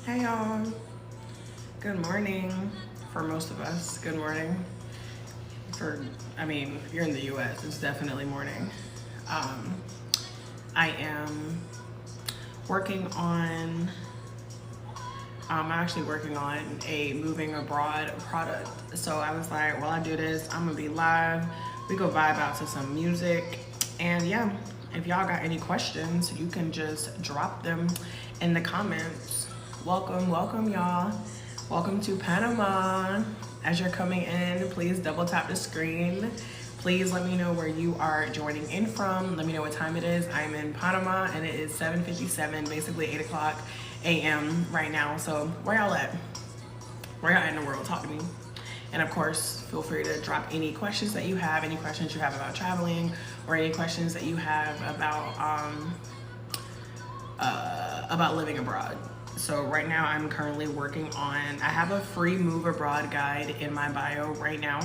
Hey y'all. Good morning for most of us. Good morning. If you're in the US, it's definitely morning. Um, I am working on, I'm actually working on a moving abroad product. So I was like, while I do this, I'm gonna be live. We go vibe out to some music. And yeah, if y'all got any questions, you can just drop them in the comments. Welcome, y'all. Welcome to Panama. As you're coming in, please double tap the screen. Please let me know where you are joining in from. Let me know what time it is. I'm in Panama and it is 7:57, basically 8 o'clock a.m. right now. So where y'all at? Where y'all at in the world? Talk to me. And of course, feel free to drop any questions that you have, any questions you have about traveling, or any questions that you have about living abroad. So right now I'm currently working on, I have a free move abroad guide in my bio right now.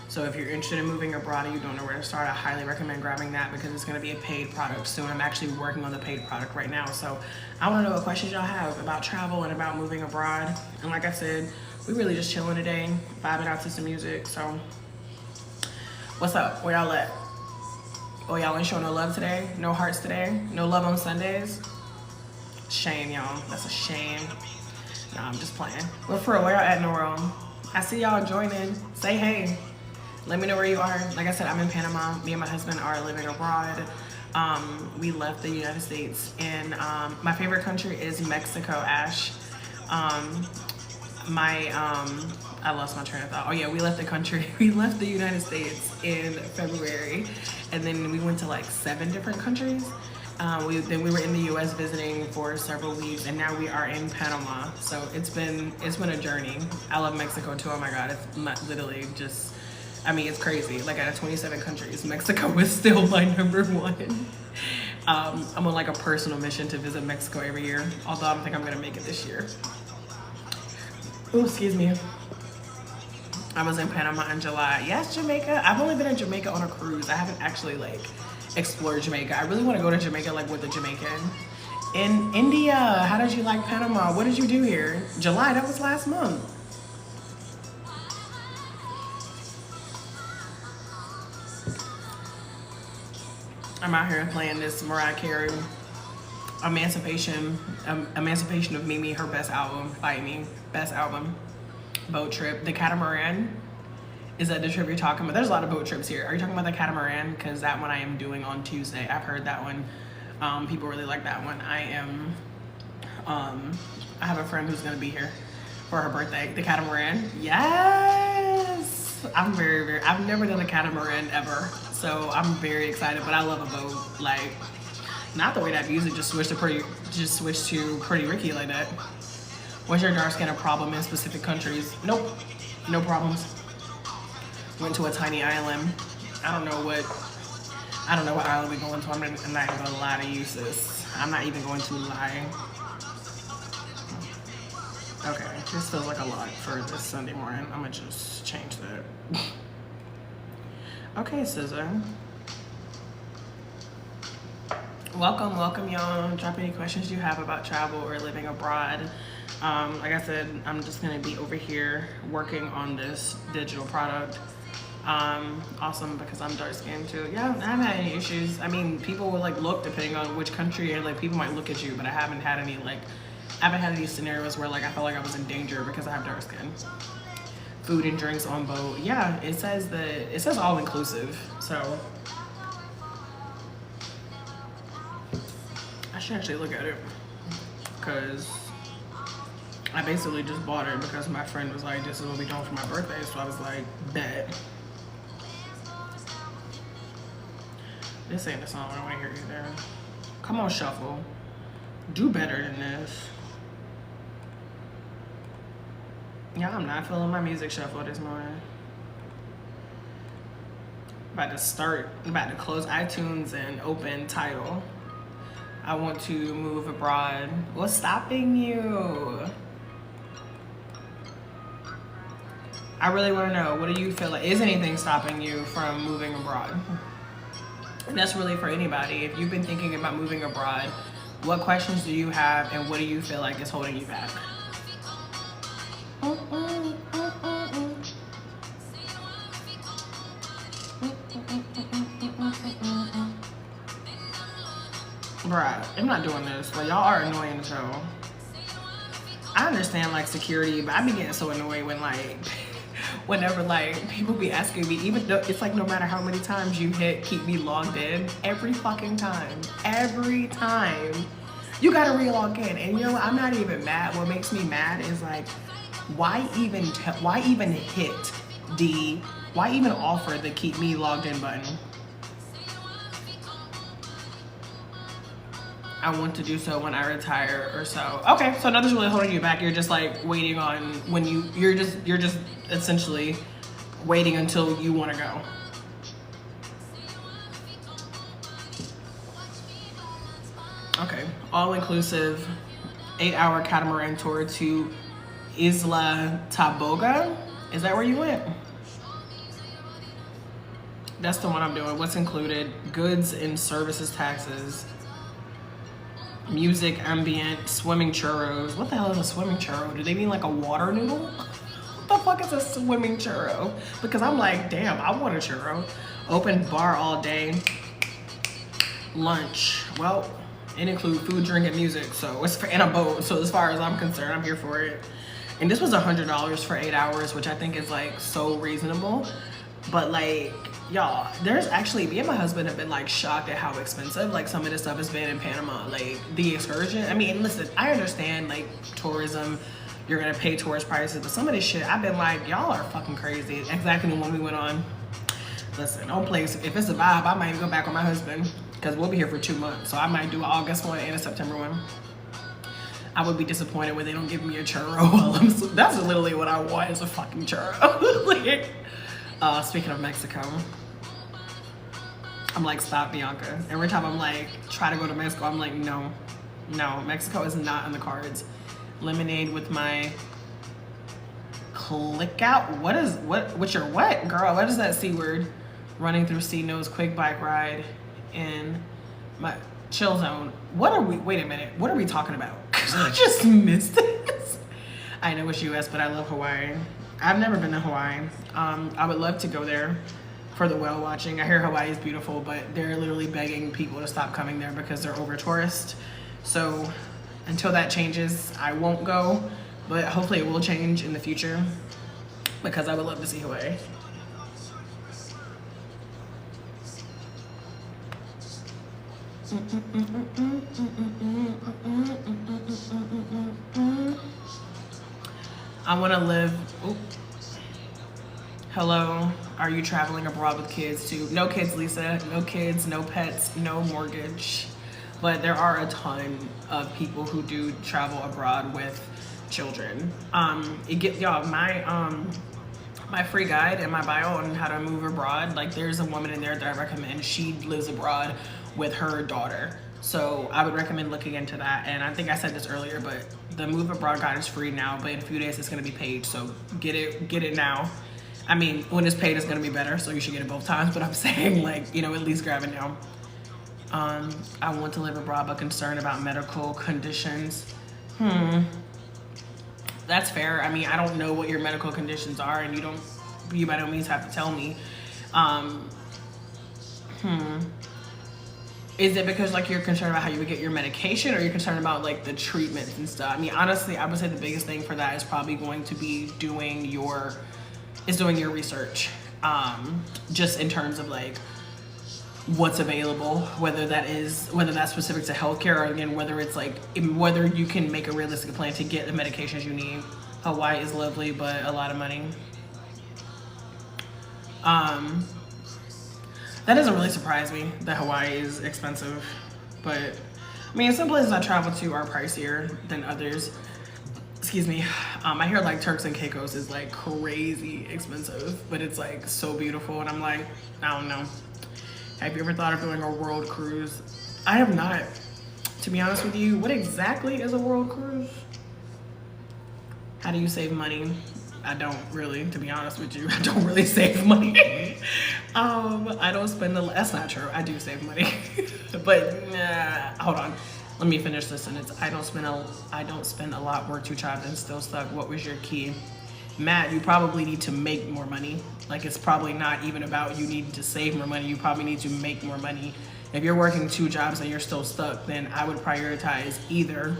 So if you're interested in moving abroad and you don't know where to start, I highly recommend grabbing that because it's gonna be a paid product soon. I'm actually working on the paid product right now. So I wanna know what questions y'all have about travel and about moving abroad. And like I said, we really just chilling today, vibing out to some music. So what's up? Where y'all at? Oh, y'all ain't showing no love today? No hearts today? No love on Sundays? Shame, y'all. That's a shame. No, I'm just playing. But for real, where y'all at in the world? I see y'all joining. Say hey. Let me know where you are. Like I said, I'm in Panama. Me and my husband are living abroad. We left the United States, and my favorite country is Mexico, Ash. I lost my train of thought. Oh yeah, we left the country. We left the United States in February, and then we went to like 7 different countries. Then we were in the U.S. visiting for several weeks, and now we are in Panama. So it's been a journey. I love Mexico too. Oh my God, it's not literally just. I mean, it's crazy. Like out of 27 countries, Mexico is still my number one. I'm on like a personal mission to visit Mexico every year. Although I don't think I'm gonna make it this year. Oh, excuse me. I was in Panama in July. Yes, Jamaica. I've only been in Jamaica on a cruise. I haven't actually like explored Jamaica. I really want to go to Jamaica like with a Jamaican. In India, how did you like Panama? What did you do here? July, that was last month. I'm out here playing this Mariah Carey Emancipation of Mimi, her best album, Fight Me, best album. Boat trip, the Catamaran. Is that the trip you're talking about? There's a lot of boat trips here. Are you talking about the Catamaran? Because that one I am doing on Tuesday. I've heard that one. People really like that one. I have a friend who's gonna be here for her birthday. The Catamaran. Yes. I'm I've never done a catamaran ever, so I'm very excited. But I love a boat. Like, not the way that music just switched to Pretty Ricky like that. Was your dark skin a problem in specific countries? Nope, no problems. Went to a tiny island. I don't know what island we going to. I'm not even gonna lie to you, sis. I'm not even going to lie. Okay, this feels like a lot for this Sunday morning. I'm gonna just change that. Okay, SZA. Welcome, y'all. Drop any questions you have about travel or living abroad. Like I said, I'm just gonna be over here working on this digital product. Awesome, because I'm dark skinned too. Yeah, I haven't had any issues. I mean, people will like look depending on which country, and like people might look at you, but I haven't had any scenarios where like I felt like I was in danger because I have dark skin. Food and drinks on boat. Yeah, it says all inclusive. So I should actually look at it because I basically just bought it because my friend was like, this is what we doing for my birthday. So I was like, bet. This ain't the song I want to hear either. Come on, shuffle. Do better than this. Yeah, I'm not feeling my music shuffle this morning. About to close iTunes and open Tidal. I want to move abroad. What's stopping you? I really want to know, what do you feel like? Is anything stopping you from moving abroad? And that's really for anybody. If you've been thinking about moving abroad, What questions do you have, and what do you feel like is holding you back? Bruh, I'm not doing this. Like, y'all are annoying as hell. I understand like security, but I be getting so annoyed when like whenever like people be asking me, even though it's like no matter how many times you hit keep me logged in, every fucking time you gotta re-log in. And you know what, I'm not even mad. What makes me mad is like why even offer the keep me logged in button? I want to do so when I retire or so. Okay, so nothing's really holding you back. You're just like waiting on when you're just essentially waiting until you want to go. Okay, all inclusive 8-hour catamaran tour to Isla Taboga. Is that where you went? That's the one I'm doing. What's included? Goods and services taxes. Music, ambient, swimming churros. What the hell is a swimming churro? Do they mean like a water noodle? What the fuck is a swimming churro? Because I'm like, damn, I want a churro. Open bar all day. Lunch. Well, it includes food, drink, and music. So it's in a boat. So as far as I'm concerned, I'm here for it. And this was $100 for 8 hours, which I think is like so reasonable. But like, y'all, there's actually, me and my husband have been like shocked at how expensive like some of this stuff has been in Panama. Like the excursion, I mean, listen, I understand like tourism, you're gonna pay tourist prices, but some of this shit, I've been like, y'all are fucking crazy. Exactly when we went on. Listen, don't play. If it's a vibe, I might even go back with my husband because we'll be here for 2 months. So I might do an August one and a September one. I would be disappointed when they don't give me a churro. That's literally what I want, is a fucking churro. Like, speaking of Mexico, I'm like, stop, Bianca. Every time I'm like, try to go to Mexico, I'm like, no, Mexico is not in the cards. Lemonade with my click out. What's your what, girl? What is that C word? Running through C-Nose, quick bike ride in my chill zone. Wait a minute, what are we talking about? Cause I just missed this. I know it's US, but I love Hawaii. I've never been to Hawaii. I would love to go there for the whale watching. I hear Hawaii is beautiful, but they're literally begging people to stop coming there because they're over tourist. So until that changes, I won't go, but hopefully it will change in the future because I would love to see Hawaii. I want to live. Ooh. Hello, are you traveling abroad with kids too? No kids, Lisa. No kids, no pets, no mortgage. But there are a ton of people who do travel abroad with children. Y'all, my free guide and my bio on how to move abroad, like there's a woman in there that I recommend. She lives abroad with her daughter. So I would recommend looking into that. And I think I said this earlier, but the Move Abroad guide is free now, but in a few days it's gonna be paid. So get it now. I mean, when it's paid, it's gonna be better. So you should get it both times, but I'm saying like, you know, at least grab it now. I want to live abroad, but concerned about medical conditions. That's fair. I mean, I don't know what your medical conditions are, and you by no means have to tell me. Is it because like you're concerned about how you would get your medication, or you're concerned about like the treatments and stuff? I mean, honestly, I would say the biggest thing for that is probably going to be doing your research. Just in terms of like what's available, whether that's specific to healthcare, or again, whether it's like, whether you can make a realistic plan to get the medications you need. Hawaii is lovely, but a lot of money. That doesn't really surprise me that Hawaii is expensive, but I mean, some places I travel to are pricier than others. Excuse me. I hear like Turks and Caicos is like crazy expensive, but it's like so beautiful, and I'm like, I don't know. Have you ever thought of doing a world cruise? I have not, to be honest with you. What exactly is a world cruise? How do you save money? I don't really, to be honest with you. I don't really save money. I don't spend that's not true. I do save money. But hold on. Let me finish this sentence. I don't spend a lot, work 2 jobs and still stuck. What was your key? Matt, you probably need to make more money. Like, it's probably not even about you needing to save more money. You probably need to make more money. If you're working 2 jobs and you're still stuck, then I would prioritize either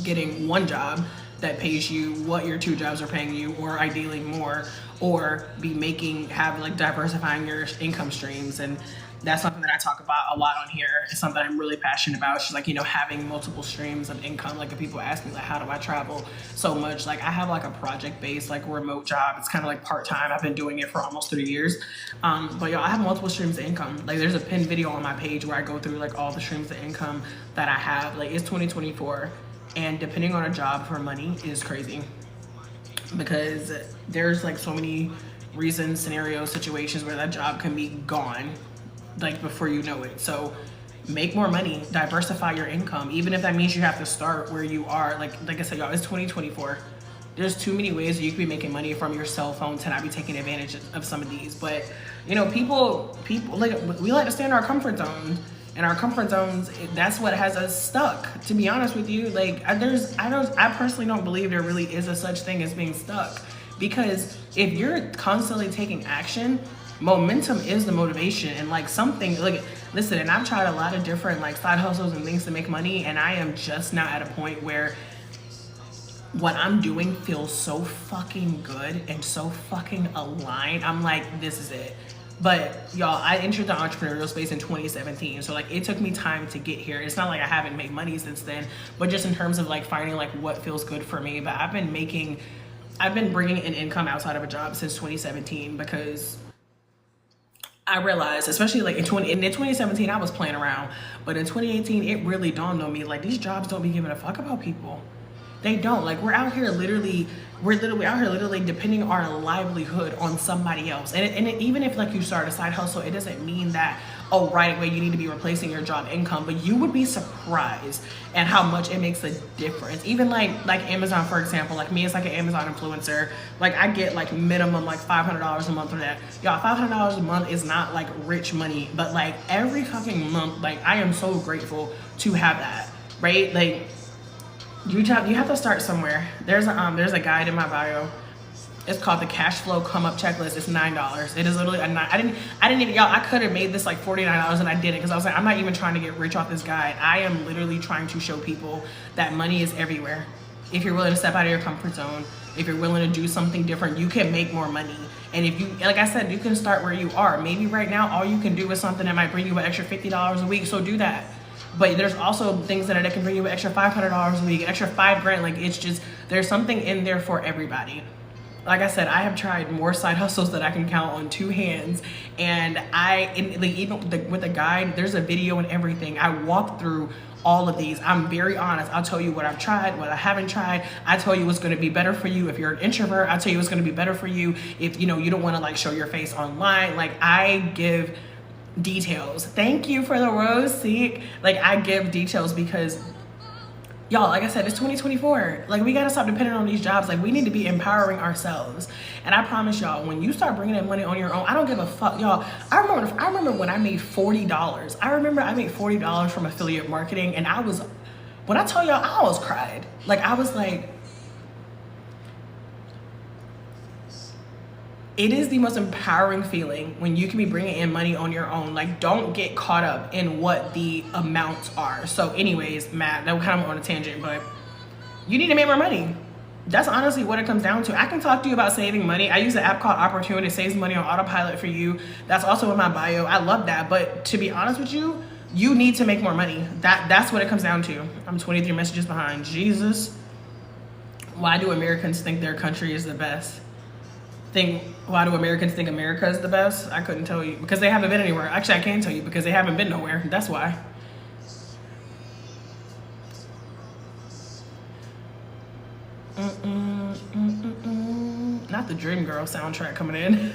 getting 1 job that pays you what your 2 jobs are paying you, or ideally more, or have like diversifying your income streams. And that's something that I talk about a lot on here. It's something I'm really passionate about. It's just like, you know, having multiple streams of income. Like, if people ask me like, how do I travel so much? Like, I have like a project-based like remote job. It's kind of like part-time. I've been doing it for almost 3 years. But y'all, I have multiple streams of income. Like, there's a pinned video on my page where I go through like all the streams of income that I have. Like, it's 2024, and depending on a job for money is crazy, because there's like so many reasons, scenarios, situations where that job can be gone like before you know it. So make more money, diversify your income, even if that means you have to start where you are. Like I said, y'all, it's 2024. There's too many ways that you could be making money from your cell phone to not be taking advantage of some of these. But you know, people like, we like to stay in our comfort zones, and our comfort zones, that's what has us stuck, to be honest with you. Like, I personally don't believe there really is a such thing as being stuck, because if you're constantly taking action, momentum is the motivation. And like something like, listen, and I've tried a lot of different like side hustles and things to make money, and I am just now at a point where what I'm doing feels so fucking good and so fucking aligned. I'm like, this is it. But y'all, I entered the entrepreneurial space in 2017. So like, it took me time to get here. It's not like I haven't made money since then, but just in terms of like finding like what feels good for me. But I've been bringing in income outside of a job since 2017, because I realized, especially like in 2017, I was playing around, but in 2018, it really dawned on me, like, these jobs don't be giving a fuck about people. They don't. Like, we're out here literally depending our livelihood on somebody else. And even if like you start a side hustle, it doesn't mean that, oh, right away you need to be replacing your job income. But you would be surprised at how much it makes a difference. Even like Amazon, for example, like me as like an Amazon influencer, like I get like minimum like $500 a month for that. Y'all, $500 a month is not like rich money, but like every fucking month, like I am so grateful to have that, right? Like, you have to start somewhere. There's a guide in my bio. It's called the Cash Flow Come Up Checklist. It's $9. It is literally I didn't even, y'all, I could have made this like $49 and I didn't, because I was like, I'm not even trying to get rich off this guide. I am literally trying to show people that money is everywhere. If you're willing to step out of your comfort zone, if you're willing to do something different, you can make more money. And if you, like I said, you can start where you are. Maybe right now all you can do is something that might bring you an extra $50 a week, so do that. But there's also things that can bring you an extra $500 a week, extra $5,000. Like, it's just, there's something in there for everybody. Like I said, I have tried more side hustles that I can count on 2 hands. And even with the guide, there's a video and everything. I walk through all of these. I'm very honest. I'll tell you what I've tried, what I haven't tried. I tell you what's going to be better for you if you're an introvert. I tell you what's going to be better for you if, you know, you don't want to like show your face online. Like, I give details. Thank you for the rose seek. Like, I give details because, y'all, like I said, it's 2024. Like, we gotta stop depending on these jobs. Like, we need to be empowering ourselves. And I promise y'all, when you start bringing that money on your own, I don't give a fuck, y'all. I remember when I made $40. I remember I made $40 from affiliate marketing, and when I tell y'all, I almost cried. Like, I was like, it is the most empowering feeling when you can be bringing in money on your own. Like, don't get caught up in what the amounts are. So anyways, Matt, that was kind of on a tangent, but you need to make more money. That's honestly what it comes down to. I can talk to you about saving money. I use an app called Opportunity. It saves money on autopilot for you. That's also in my bio. I love that. But to be honest with you, you need to make more money. That's what it comes down to. I'm 23 messages behind. Jesus. Why do Americans think their country is the best? Why do Americans think America is the best? I couldn't tell you, because they haven't been anywhere. Actually, I can tell you, because they haven't been nowhere. That's why. Not the Dream Girl soundtrack coming in.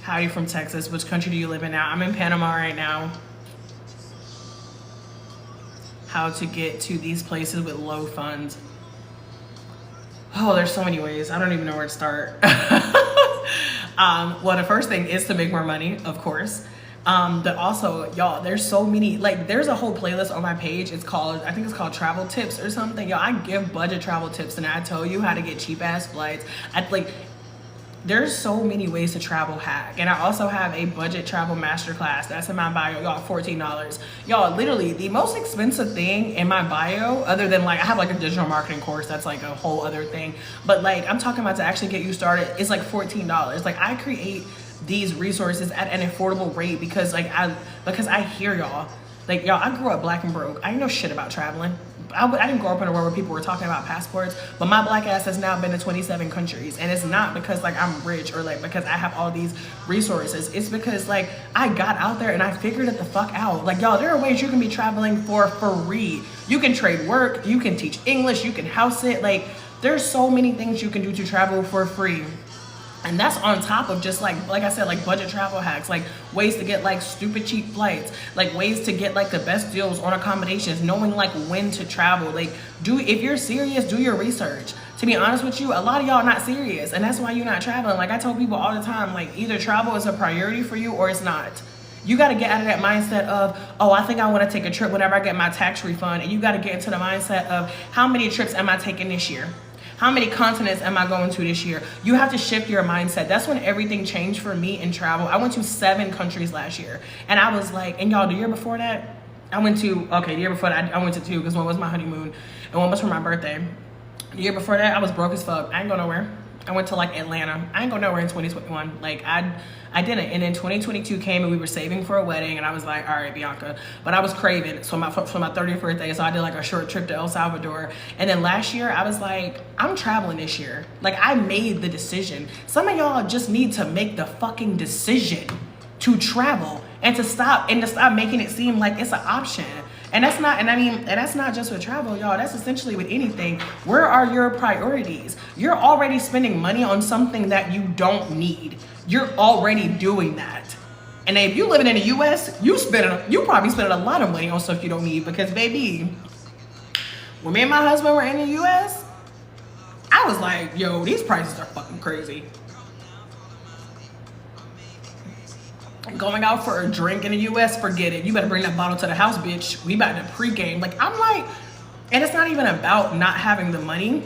How are you from Texas? Which country do you live in now? I'm in Panama right now. How to get to these places with low funds. Oh, there's so many ways. I don't even know where to start. Well, the first thing is to make more money, of course. But also, y'all, there's so many, like, there's a whole playlist on my page. It's called, I think it's called Travel Tips or something. Y'all, I give budget travel tips and I tell you how to get cheap ass flights. There's so many ways to travel hack. And I also have a budget travel masterclass. That's in my bio, y'all, $14. Y'all, literally the most expensive thing in my bio, other than like, I have like a digital marketing course, that's like a whole other thing. But like, I'm talking about to actually get you started, it's like $14. Like, I create these resources at an affordable rate because I hear y'all. Like, y'all, I grew up black and broke. I didn't know shit about traveling. I didn't grow up in a world where people were talking about passports, but my black ass has now been to 27 countries. And it's not because like I'm rich or like because I have all these resources. It's because like I got out there and I figured it the fuck out. Like, y'all, there are ways you can be traveling for free. You can trade work, you can teach English, you can house it. Like, there's so many things you can do to travel for free. And that's on top of just like I said, like budget travel hacks, like ways to get like stupid cheap flights, like ways to get like the best deals on accommodations, knowing like when to travel. Like, if you're serious, do your research. To be honest with you, a lot of y'all are not serious, and that's why you're not traveling. Like, I tell people all the time, like, either travel is a priority for you or it's not. You got to get out of that mindset of, oh, I think I want to take a trip whenever I get my tax refund. And you got to get into the mindset of, how many trips am I taking this year? How many continents am I going to this year? You have to shift your mindset. That's when everything changed for me in travel. I went to 7 countries last year. And I was like, and y'all, the year before that, the year before that, I went to 2 because one was my honeymoon and one was for my birthday. The year before that, I was broke as fuck. I ain't go nowhere. I went to like Atlanta. I ain't go nowhere in 2021. Like, I didn't. And then 2022 came and we were saving for a wedding and I was like, all right, Bianca. But I was craving. So for my 30th birthday, so I did like a short trip to El Salvador. And then last year I was like, I'm traveling this year. Like, I made the decision. Some of y'all just need to make the fucking decision to travel and to stop making it seem like it's an option. And that's not just with travel, y'all. That's essentially with anything. Where are your priorities? You're already spending money on something that you don't need. You're already doing that. And if you living in the US, you probably spending a lot of money on stuff you don't need, because baby, when me and my husband were in the US, I was like, yo, these prices are fucking crazy. Going out for a drink in the US, forget it. You better bring that bottle to the house, bitch. We about to pregame. Like, I'm like, and it's not even about not having the money,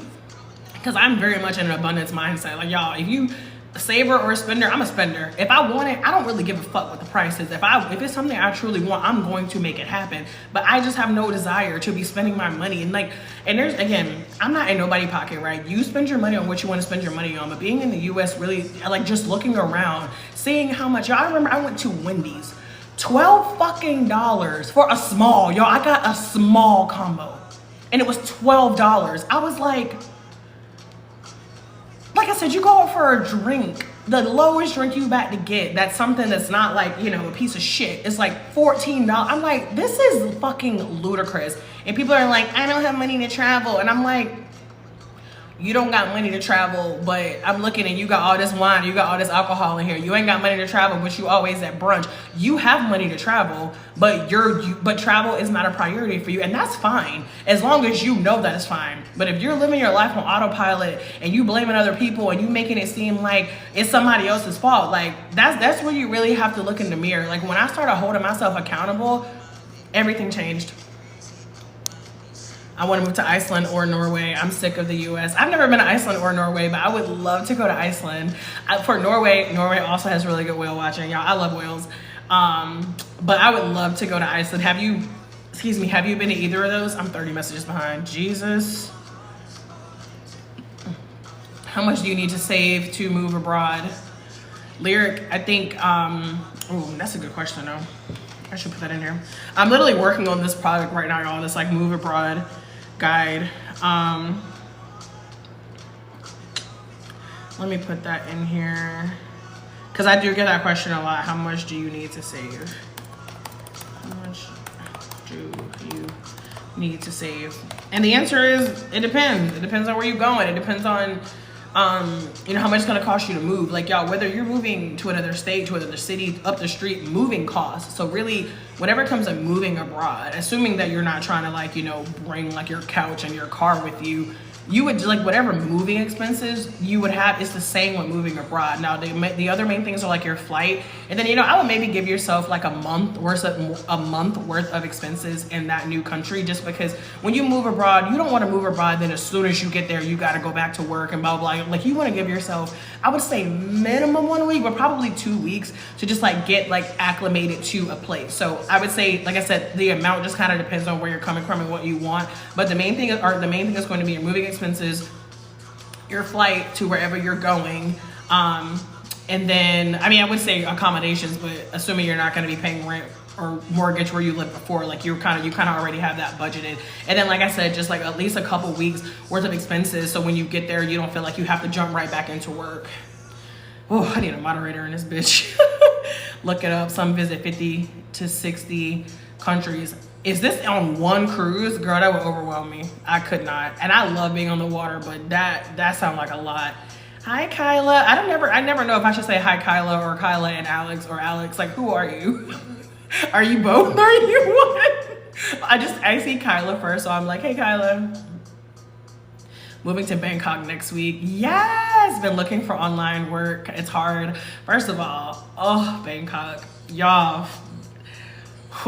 because I'm very much in an abundance mindset. Like, y'all, if you a saver or a spender, I'm a spender. If I want it, I don't really give a fuck what the price is. If it's something I truly want, I'm going to make it happen. But I just have no desire to be spending my money. And there's, again, I'm not in nobody's pocket, right? You spend your money on what you want to spend your money on. But being in the US, really, like, just looking around, seeing how much, y'all, I remember I went to Wendy's, $12 fucking for a small, y'all, I got a small combo and it was $12. I was like I said, you go out for a drink, the lowest drink you about to get, that's something that's not like, you know, a piece of shit, it's like $14. I'm like, this is fucking ludicrous. And people are like, I don't have money to travel. And I'm like, you don't got money to travel, but I'm looking and you got all this wine, you got all this alcohol in here. You ain't got money to travel, but you always at brunch. You have money to travel, but travel is not a priority for you, and that's fine as long as you know that it's fine. But if you're living your life on autopilot and you blaming other people and you making it seem like it's somebody else's fault, like that's where you really have to look in the mirror. Like, when I started holding myself accountable, everything changed. I want to move to Iceland or Norway. I'm sick of the US. I've never been to Iceland or Norway, but I would love to go to Iceland. For Norway also has really good whale watching. Y'all, I love whales. But I would love to go to Iceland. Have you been to either of those? I'm 30 messages behind. Jesus. How much do you need to save to move abroad? Lyric, I think, oh, that's a good question though. I should put that in here. I'm literally working on this product right now, y'all. This like move abroad guide. Let me put that in here, because I do get that question a lot. How much do you need to save? How much do you need to save? And the answer is, it depends. It depends on where you're going. It depends on you know, how much it's gonna cost you to move. Like, y'all, whether you're moving to another state, to another city, up the street, moving costs. So really, whenever it comes to moving abroad, assuming that you're not trying to, like, you know, bring like your couch and your car with you, you would like whatever moving expenses you would have, it's the same with moving abroad. Now the other main things are like your flight, and then, you know, I would maybe give yourself like a month worth of expenses in that new country, just because when you move abroad, you don't want to move abroad then as soon as you get there you got to go back to work and blah blah blah. Like, you want to give yourself, I would say minimum 1 week, but probably 2 weeks to just like get like acclimated to a place. So I would say, like I said, the amount just kind of depends on where you're coming from and what you want, but the main thing is going to be your moving expenses, your flight to wherever you're going, and then, I mean, I would say accommodations, but assuming you're not going to be paying rent or mortgage where you lived before, like you kind of already have that budgeted. And then, like I said, just like at least a couple weeks worth of expenses, so when you get there you don't feel like you have to jump right back into work. Oh, I need a moderator in this bitch. Look it up. Some visit 50 to 60 countries. Is this on one cruise? Girl, that would overwhelm me. I could not. And I love being on the water, but that sounds like a lot. Hi, Kyla. I never know if I should say hi, Kyla, or Kyla and Alex, or Alex. Like, who are you? Are you both? Are you one? I see Kyla first, so I'm like, hey, Kyla. Moving to Bangkok next week. Yes, been looking for online work. It's hard. First of all, oh, Bangkok, y'all.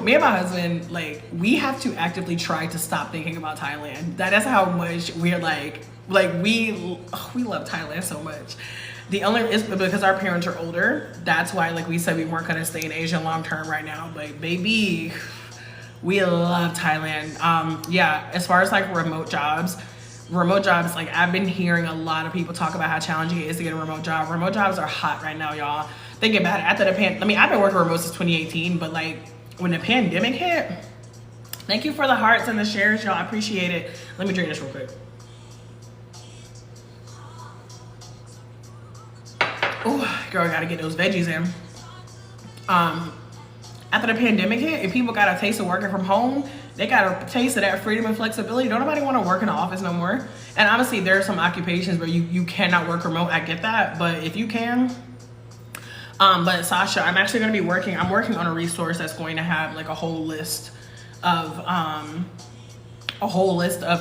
Me and my husband, like, we have to actively try to stop thinking about Thailand. That's how much we're like we love Thailand so much. The only is because our parents are older. That's why, like, we said we weren't gonna stay in Asia long term right now. But baby, we love Thailand. Yeah, as far as like remote jobs, like, I've been hearing a lot of people talk about how challenging it is to get a remote job. Remote jobs are hot right now, y'all. Think about it. After the I mean, I've been working remote since 2018, but like when the pandemic hit, thank you for the hearts and the shares, y'all. I appreciate it. Let me drink this real quick. Oh, girl, I gotta get those veggies in. After the pandemic hit and people got a taste of working from home, they got a taste of that freedom and flexibility. Don't nobody want to work in the office no more. And honestly, there are some occupations where you cannot work remote. I get that, but if you can. But Sasha, I'm actually going to be working on a resource that's going to have like a whole list of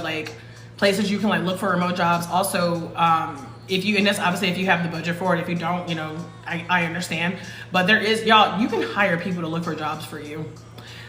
like places you can like look for remote jobs. Also, and that's obviously if you have the budget for it. If you don't, you know, I understand. But there is, y'all, you can hire people to look for jobs for you.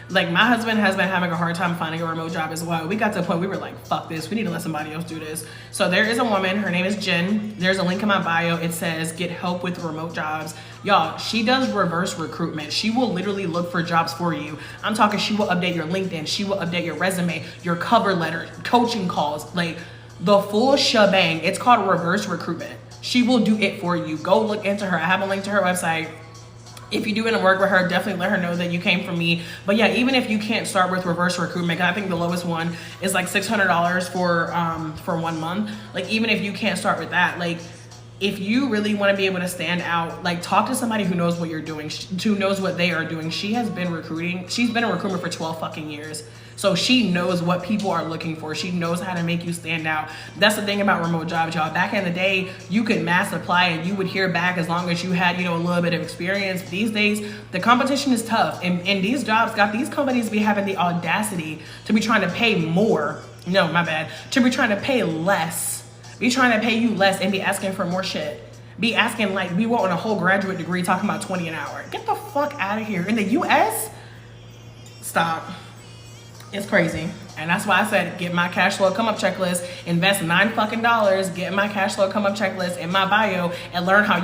Like, my husband has been having a hard time finding a remote job as well. We got to the point we were like, fuck this, we need to let somebody else do this. So there is a woman, her name is Jen. There's a link in my bio. It says get help with remote jobs. Y'all, she does reverse recruitment. She will literally look for jobs for you. I'm talking, she will update your LinkedIn, she will update your resume, your cover letter, coaching calls, like the full shebang. It's called reverse recruitment. She will do it for you. Go look into her. I have a link to her website. If you do want to work with her, definitely let her know that you came from me. But yeah, even if you can't start with reverse recruitment, I think the lowest one is like $600 for 1 month. Like, even if you can't start with that, like, if you really want to be able to stand out, like, talk to somebody who knows what you're doing, who knows what they are doing. She has been recruiting. She's been a recruiter for 12 fucking years. So she knows what people are looking for. She knows how to make you stand out. That's the thing about remote jobs, y'all. Back in the day, you could mass apply and you would hear back as long as you had, you know, a little bit of experience. These days, the competition is tough. And these jobs got these companies be having the audacity to be trying to pay more. No, my bad. To be trying to pay less. Be trying to pay you less and be asking for more shit. Be asking, like, we want a whole graduate degree talking about 20 an hour. Get the fuck out of here. In the US? Stop. It's crazy. And that's why I said, get my cash flow come up checklist, invest $9 fucking, get my cash flow come up checklist in my bio, and learn how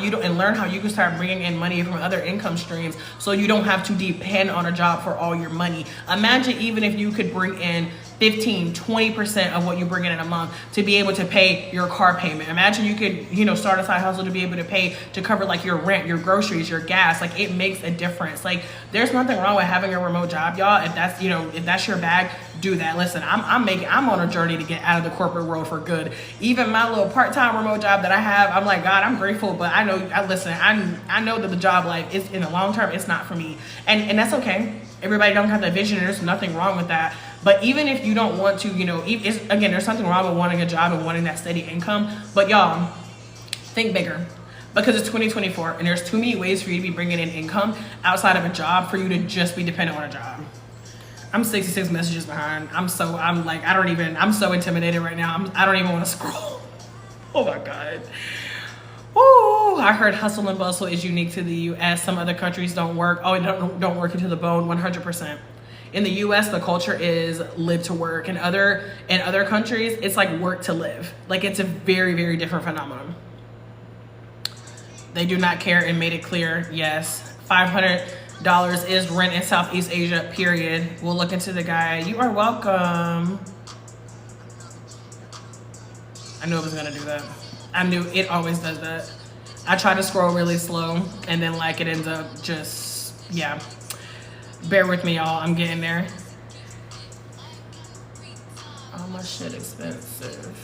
you can start bringing in money from other income streams so you don't have to depend on a job for all your money. Imagine even if you could bring in 15-20% of what you bring in a month to be able to pay your car payment. Imagine you could, you know, start a side hustle to be able to pay to cover like your rent, your groceries, your gas. Like, it makes a difference. Like, there's nothing wrong with having a remote job, y'all. If that's, you know, if that's your bag, do that. Listen, I'm on a journey to get out of the corporate world for good. Even my little part-time remote job that I have, I'm like, God, I'm grateful, but I know that the job life is, in the long term, it's not for me. And that's okay. Everybody don't have that vision, and there's nothing wrong with that. But even if you don't want to, you know, again, there's something wrong with wanting a job and wanting that steady income. But y'all, think bigger, because it's 2024 and there's too many ways for you to be bringing in income outside of a job for you to just be dependent on a job. I'm 66 messages behind. I'm so intimidated right now. I don't even want to scroll. Oh my God. Ooh, I heard hustle and bustle is unique to the US. Some other countries don't work. Oh, don't work into the bone, 100%. In the US, the culture is live to work. In other countries, it's like work to live. Like, it's a very, very different phenomenon. They do not care and made it clear. Yes. $500 is rent in Southeast Asia, period. We'll look into the guy. You are welcome. I knew it was gonna do that. I knew it always does that. I try to scroll really slow and then like it ends up just, yeah. Bear with me, y'all. I'm getting there. Oh, my shit expensive.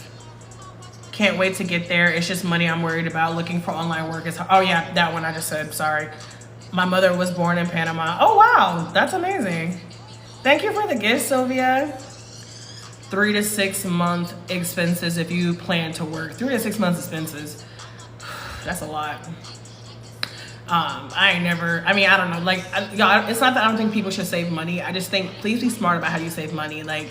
Can't wait to get there. It's just money I'm worried about. Looking for online work is, oh yeah, that one I just said, sorry. My mother was born in Panama. Oh wow, that's amazing. Thank you for the gift, Sylvia. 3 to 6 month expenses if you plan to work. 3 to 6 months expenses. That's a lot. I don't know. Like, y'all, it's not that I don't think people should save money. I just think, please be smart about how you save money. Like,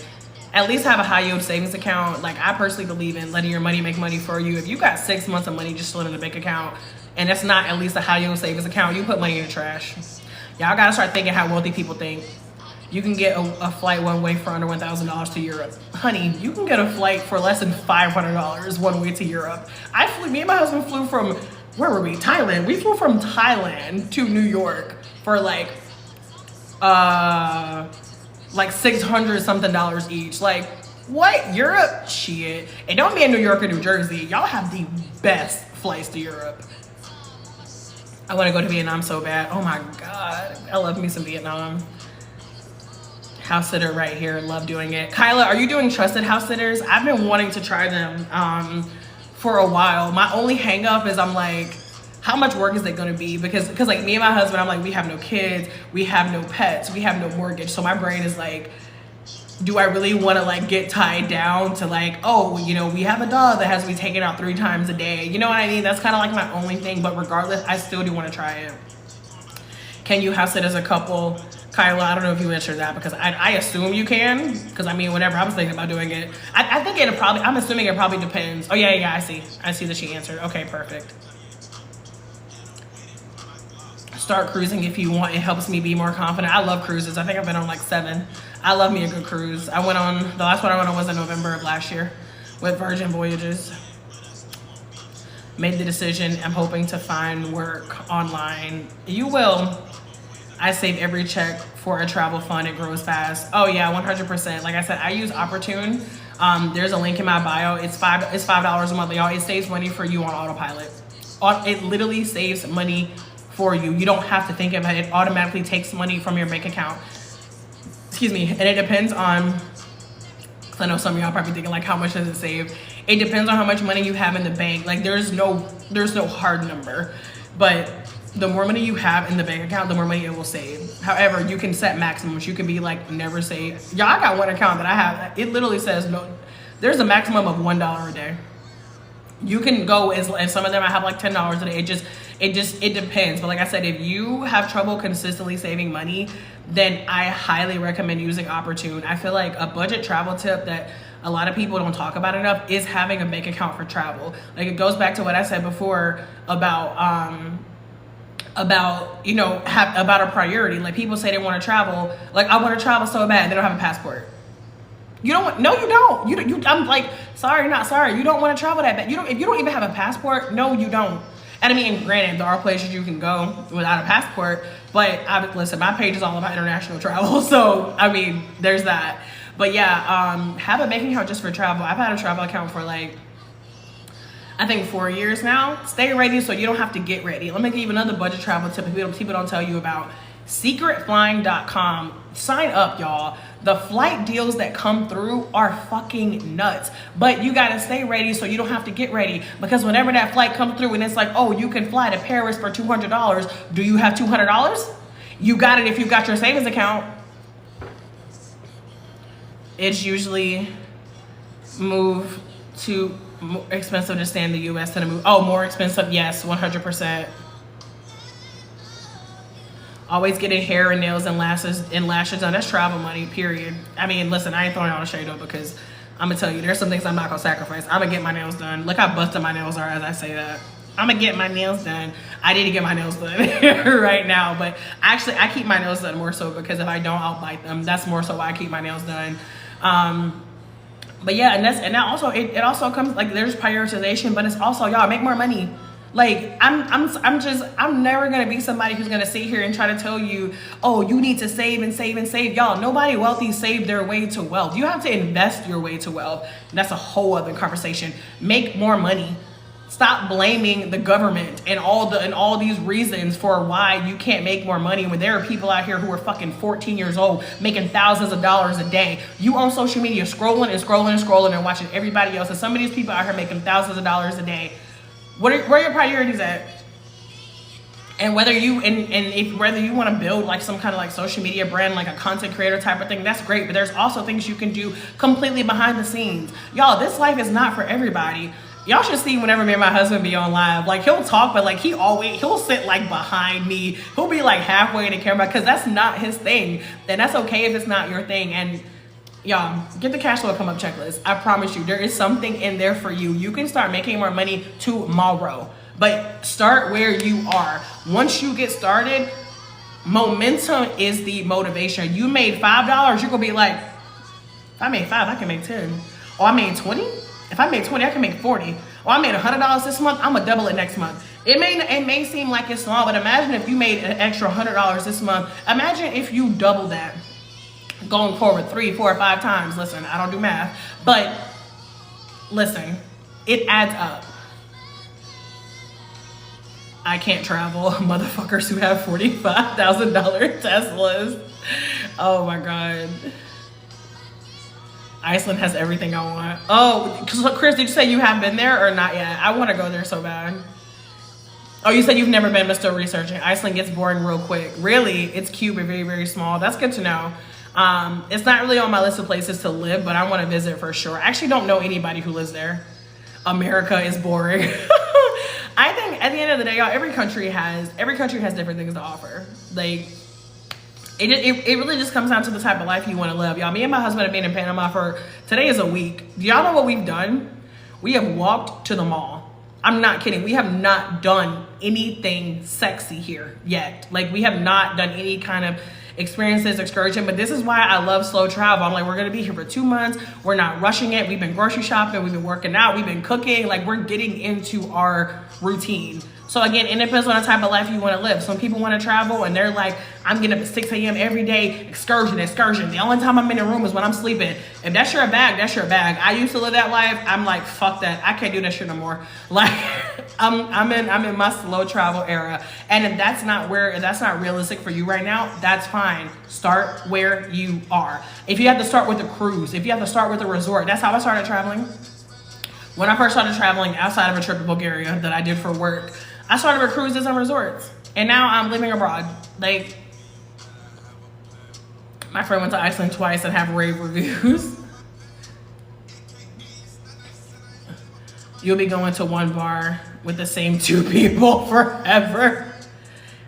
at least have a high yield savings account. Like, I personally believe in letting your money make money for you. If you got 6 months of money just sitting in a bank account, and that's not at least a high yield savings account, you put money in the trash. Y'all gotta start thinking how wealthy people think. You can get a flight one way for under $1,000 to Europe. Honey, you can get a flight for less than $500 one way to Europe. Me and my husband flew from, where were we? Thailand. We flew from Thailand to New York for like $600 something each. Like, what? Europe? Shit. And don't be in New York or New Jersey. Y'all have the best flights to Europe. I want to go to Vietnam so bad. Oh my God. I love me some Vietnam. House sitter right here. Love doing it. Kyla, are you doing trusted house sitters? I've been wanting to try them for a while. My only hang up is I'm like, how much work is it going to be? Because like me and my husband, I'm like, we have no kids, we have no pets, we have no mortgage. So my brain is like, do I really want to like get tied down to like, oh, you know, we have a dog that has to be taken out 3 times a day. You know what I mean? That's kind of like my only thing. But regardless, I still do want to try it. Can you house sit as a couple? Kyla, I don't know if you answered that because I assume you can. Because I mean, whenever I was thinking about doing it, I think it'll probably, I'm assuming it probably depends. Oh yeah, I see that she answered. Okay, perfect. Start cruising if you want. It helps me be more confident. I love cruises. I think I've been on like 7. I love me a good cruise. The last one I went on was in November of last year with Virgin Voyages. Made the decision. I'm hoping to find work online. You will. I save every check for a travel fund. It grows fast. Oh yeah, 100%. Like I said, I use Opportune. There's a link in my bio. It's $5 a month, y'all. It saves money for you on autopilot. It literally saves money for you. You don't have to think about it. It automatically takes money from your bank account. Excuse me. And it depends on, because I know some of y'all probably thinking like, how much does it save? It depends on how much money you have in the bank. Like there's no hard number, but the more money you have in the bank account, the more money it will save. However, you can set maximums. You can be like, never save. Y'all, I got one account that I have. It literally says no. There's a maximum of $1 a day. You can go and some of them I have like $10 a day. It depends. But like I said, if you have trouble consistently saving money, then I highly recommend using Opportune. I feel like a budget travel tip that a lot of people don't talk about enough is having a bank account for travel. Like it goes back to what I said before about a priority. Like people say they want to travel. Like I want to travel so bad, they don't have a passport. You don't. No, you don't. I'm like, sorry, not sorry. You don't want to travel that bad. If you don't even have a passport, no, you don't. And I mean, granted, there are places you can go without a passport, but listen, my page is all about international travel, so I mean, there's that. But yeah, have a bank account just for travel. I've had a travel account for like, I think 4 years now. Stay ready so you don't have to get ready. Let me give you another budget travel tip people don't tell you about. Secretflying.com. Sign up, y'all. The flight deals that come through are fucking nuts. But you gotta stay ready so you don't have to get ready. Because whenever that flight comes through and it's like, oh, you can fly to Paris for $200. Do you have $200? You got it if you got your savings account. It's usually more expensive to stay in the US than to move. Oh, more expensive? Yes, 100%. always getting hair and nails and lashes done. That's travel money, period. I mean, listen, I ain't throwing all the shade though, because I'm gonna tell you, there's some things I'm not gonna sacrifice. I'm gonna get my nails done. Look how busted my nails are as I say that. I'm gonna get my nails done. I need to get my nails done right now, but actually I keep my nails done more so because if I don't, I'll bite them. That's more so why I keep my nails done. But yeah, and that also it also comes, like, there's prioritization, but it's also, y'all, make more money. Like, I'm never gonna be somebody who's gonna sit here and try to tell you, oh, you need to save and save and save. Y'all, nobody wealthy saved their way to wealth. You have to invest your way to wealth. That's a whole other conversation. Make more money. Stop blaming the government and all these reasons for why you can't make more money when there are people out here who are fucking 14 years old making thousands of dollars a day. You on social media scrolling and scrolling and scrolling and watching everybody else, and some of these people out here making thousands of dollars a day. Where are your priorities at? And whether you whether you want to build like some kind of like social media brand, like a content creator type of thing, that's great. But there's also things you can do completely behind the scenes. Y'all, this life is not for everybody. Y'all should see whenever me and my husband be on live, like, he'll talk, but like he'll sit like behind me. He'll be like halfway in the camera because that's not his thing. And that's okay if it's not your thing. And y'all, get the cash flow come up checklist. I promise you, there is something in there for you. You can start making more money tomorrow, but start where you are. Once you get started, momentum is the motivation. You made $5, you're gonna be like, if I made 5, I can make 10. Or I made 20. If I made 20, I can make 40. Or I made $100 this month, I'm gonna double it next month. It may seem like it's small, but imagine if you made an extra $100 this month. Imagine if you double that going forward 3, 4, 5 times. Listen, I don't do math, but listen, it adds up. I can't travel. Motherfuckers who have $45,000 Teslas. Oh my God. Iceland has everything I want. Oh, Chris, did you say you haven't been there or not yet? I want to go there so bad. Oh, you said you've never been, but still researching. Iceland gets boring real quick. Really? It's cute but very, very small. That's good to know. It's not really on my list of places to live, but I want to visit for sure. I actually don't know anybody who lives there. America is boring. I think at the end of the day, y'all, every country has different things to offer. Like, it really just comes down to the type of life you want to live. Y'all, me and my husband have been in Panama for, today is a week. Do y'all know what we've done? We have walked to the mall. I'm not kidding. We have not done anything sexy here yet. Like, we have not done any kind of experiences, excursion, but this is why I love slow travel. I'm like, we're gonna be here for 2 months. We're not rushing it. We've been grocery shopping. We've been working out. We've been cooking. Like, we're getting into our routine. So again, it depends on the type of life you want to live. Some people want to travel and they're like, I'm getting up at 6 a.m. every day, excursion. The only time I'm in a room is when I'm sleeping. If that's your bag, that's your bag. I used to live that life. I'm like, fuck that. I can't do that shit no more. Like, I'm in my slow travel era. And if that's not realistic for you right now, that's fine. Start where you are. If you have to start with a cruise, if you have to start with a resort, that's how I started traveling. When I first started traveling outside of a trip to Bulgaria that I did for work, I started with cruises and resorts, and now I'm living abroad. Like, my friend went to Iceland twice and have rave reviews. You'll be going to one bar with the same 2 people forever.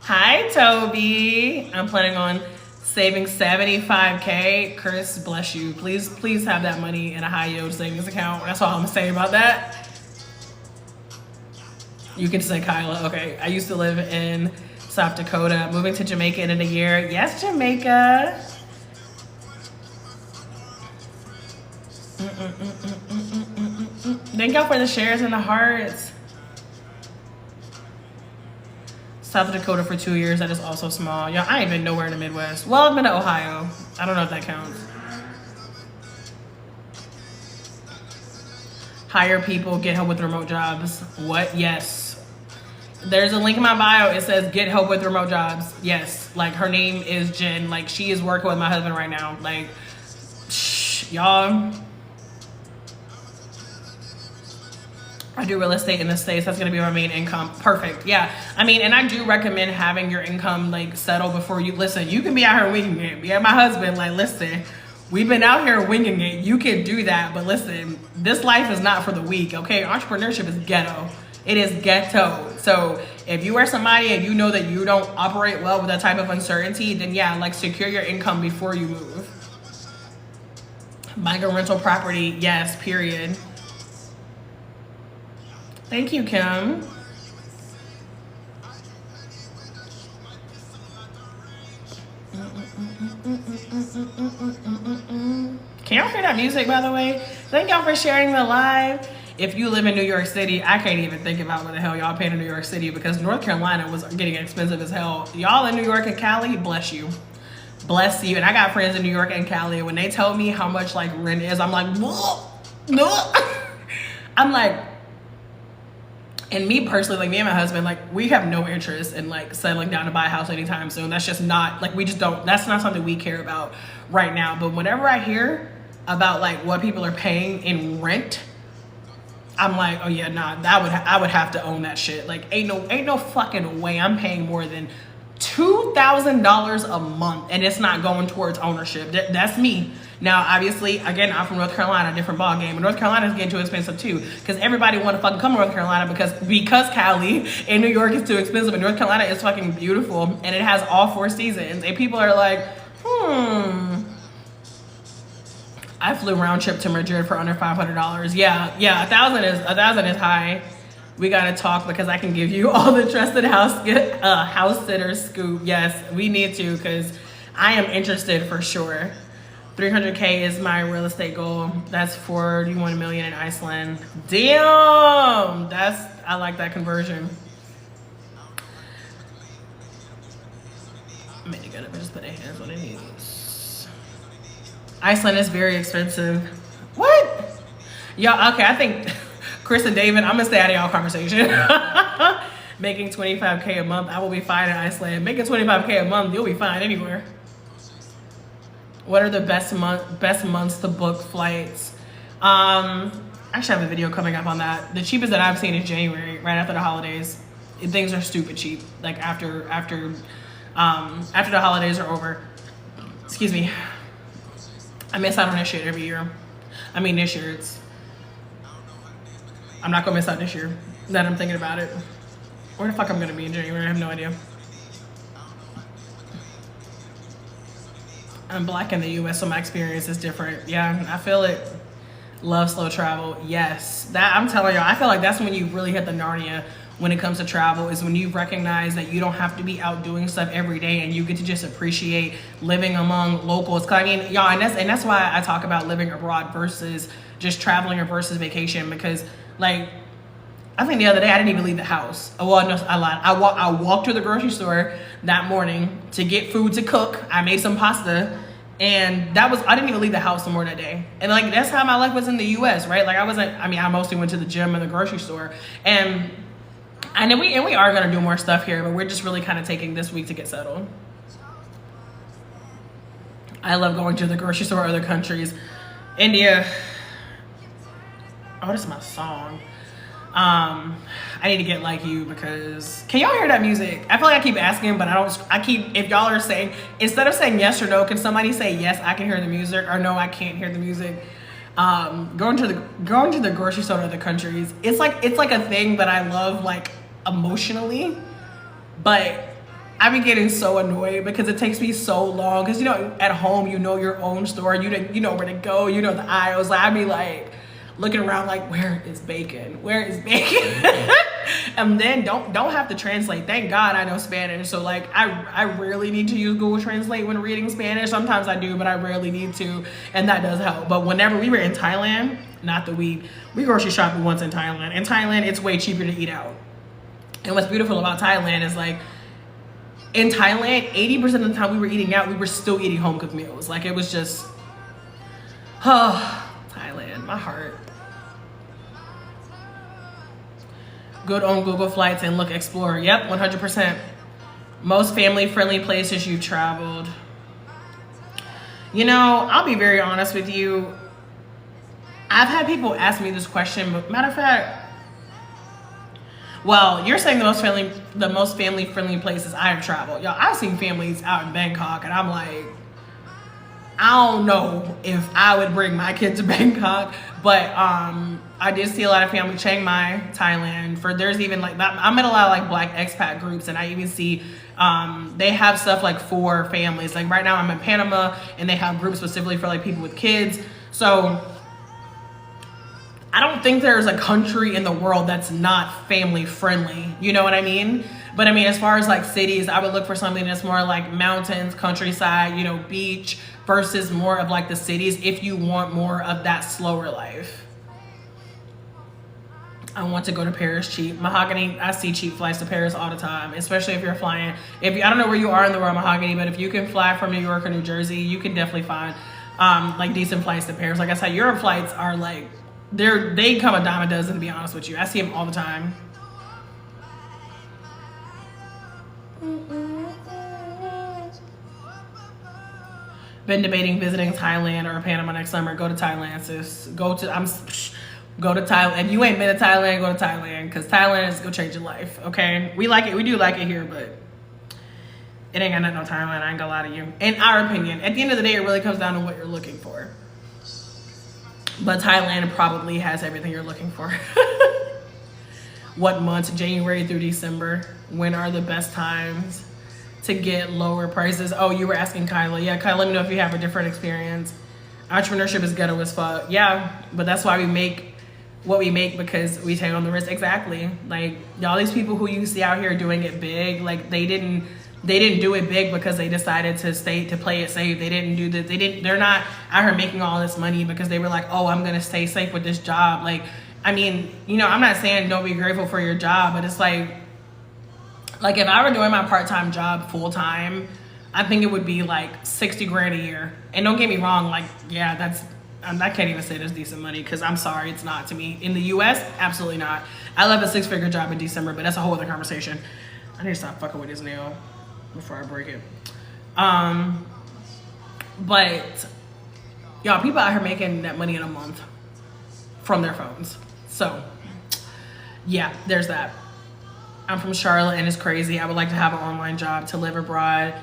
Hi, Toby. I'm planning on saving $75K. Chris, bless you. Please have that money in a high yield savings account. That's all I'm gonna say about that. You can say Kyla. Okay, I used to live in South Dakota, moving to Jamaica in a year. Yes, Jamaica. Thank y'all for the shares and the hearts. South Dakota for 2 years. That is also small. Y'all, I ain't been nowhere in the Midwest. Well, I've been to Ohio. I don't know if that counts. Hire people, get help with remote jobs. What? Yes. There's a link in my bio. It says get help with remote jobs. Yes. Like, her name is Jen. Like, she is working with my husband right now. Like, y'all. I do real estate in the States. That's going to be my main income. Perfect. Yeah. I mean, and I do recommend having your income like settled before you, listen, you can be out here winging it. Yeah, my husband, like, listen, we've been out here winging it. You can do that. But listen, this life is not for the weak. Okay. Entrepreneurship is ghetto. It is ghetto. So if you are somebody and you know that you don't operate well with that type of uncertainty, then yeah, like secure your income before you move. Buying a rental property, yes, period. Thank you, Kim. Can y'all hear that music, by the way? Thank y'all for sharing the live. If you live in New York City, I can't even think about what the hell y'all paying in New York City, because North Carolina was getting expensive as hell. Y'all in New York and Cali, bless you. Bless you. And I got friends in New York and Cali. When they tell me how much like rent is, I'm like, no. I'm like, and me personally, like me and my husband, like we have no interest in like settling down to buy a house anytime soon. That's just not, like we just don't, that's not something we care about right now. But whenever I hear about like what people are paying in rent, I'm like, oh yeah, nah, I would have to own that shit. Like ain't no fucking way I'm paying more than $2,000 a month and it's not going towards ownership. That's me. Now, obviously, again, I'm from North Carolina, different ball game. And North Carolina is getting too expensive too, because everybody want to fucking come to North Carolina because Cali and New York is too expensive, and North Carolina is fucking beautiful and it has all 4 seasons. And people are like, I flew round trip to Madrid for under $500. Yeah, 1,000 is high. We gotta talk because I can give you all the trusted house sitter scoop. Yes, we need to, because I am interested for sure. 300K is my real estate goal. That's 41 million in Iceland. Damn, I like that conversion. Maybe gotta just put their hands on their knees. Iceland is very expensive. What? Y'all, okay, I think Chris and David, I'm gonna stay out of y'all conversation. Making 25K a month, I will be fine in Iceland. Making 25K a month, you'll be fine anywhere. What are the best months to book flights? I actually have a video coming up on that. The cheapest that I've seen is January, right after the holidays. Things are stupid cheap. Like after the holidays are over. Excuse me. I miss out on this shit every year. I mean, this year I'm not gonna miss out this year. That I'm thinking about it. Where the fuck I'm gonna be in January? I have no idea. I'm black in the US, so my experience is different. Yeah, I feel it. Love slow travel. Yes, that I'm telling y'all, I feel like that's when you really hit the Narnia when it comes to travel, is when you recognize that you don't have to be out doing stuff every day and you get to just appreciate living among locals. 'Cause I mean, y'all, and that's why I talk about living abroad versus just traveling or versus vacation, because like, I think the other day I didn't even leave the house. Well, no, I lied. I walked to the grocery store that morning to get food to cook. I made some pasta, and I didn't even leave the house no more that day. And like, that's how my life was in the US, right? Like I mostly went to the gym and the grocery store, and we are gonna do more stuff here, but we're just really kind of taking this week to get settled. I love going to the grocery store or other countries. India. Oh, this is my song. I need to get like you, because can y'all hear that music? I feel like I keep asking, but if y'all are saying, instead of saying yes or no, can somebody say yes, I can hear the music, or no, I can't hear the music? Going to the grocery store in other countries, it's like a thing that I love, like emotionally, but I be getting so annoyed because it takes me so long, because at home you know your own store, you know where to go, you know the aisles. I be like looking around like, where is bacon? And then don't have to translate. Thank God I know Spanish, so like I rarely need to use Google Translate when reading Spanish. Sometimes I do, but I rarely need to, and that does help. But whenever we were in Thailand, not that we grocery shopped once in Thailand. In Thailand, it's way cheaper to eat out. And what's beautiful about Thailand is like, in Thailand, 80% of the time we were eating out, we were still eating home cooked meals. Like, it was just, Thailand, my heart. Good on Google Flights and look, explore. Yep, 100%. Most family-friendly places you've traveled. I'll be very honest with you. I've had people ask me this question, but matter of fact, well, you're saying the most family-friendly places I have traveled. Y'all, I've seen families out in Bangkok, and I'm like, I don't know if I would bring my kid to Bangkok, but I did see a lot of family Chiang Mai, Thailand. There's even like I'm in a lot of like Black expat groups, and I even see they have stuff like for families. Like right now I'm in Panama, and they have groups specifically for like people with kids. So I don't think there's a country in the world that's not family friendly. You know what I mean? But I mean, as far as like cities, I would look for something that's more like mountains, countryside, you know, beach, versus more of like the cities if you want more of that slower life. I want to go to Paris cheap. Mahogany, I see cheap flights to Paris all the time, especially if you're flying. I don't know where you are in the world, Mahogany, but if you can fly from New York or New Jersey, you can definitely find like decent flights to Paris. Like I said, Europe flights are like, they come a dime a dozen, to be honest with you. I see them all the time. Been debating visiting Thailand or Panama next summer. Go to Thailand, sis. Go to Thailand. If you ain't been to Thailand, go to Thailand, because Thailand is gonna change your life. Okay, we like it. We do like it here, but it ain't got nothing on Thailand. I ain't gonna lie to you. In our opinion, at the end of the day, it really comes down to what you're looking for. But Thailand probably has everything you're looking for. What months? January through December. When are the best times to get lower prices? Oh, you were asking Kyla. Yeah, Kyla, let me know if you have a different experience. Entrepreneurship is ghetto as fuck. Yeah, but that's why we make what we make, because we take on the risk. Exactly. Like, y'all, these people who you see out here doing it big, like they didn't do it big because they decided to play it safe. They didn't do this. They're not out here making all this money because they were like, oh, I'm gonna stay safe with this job. Like, I mean, you know, I'm not saying don't be grateful for your job, but it's like if I were doing my part-time job full-time, I think it would be like 60 grand a year. And don't get me wrong, like, yeah, I can't even say that's decent money, because I'm sorry, it's not to me. In the US, absolutely not. I left a 6-figure job in December, but that's a whole other conversation. I need to stop fucking with this nail before I break it. But y'all, people out here making that money in a month from their phones. So yeah, there's that. I'm from Charlotte and it's crazy. I would like to have an online job to live abroad.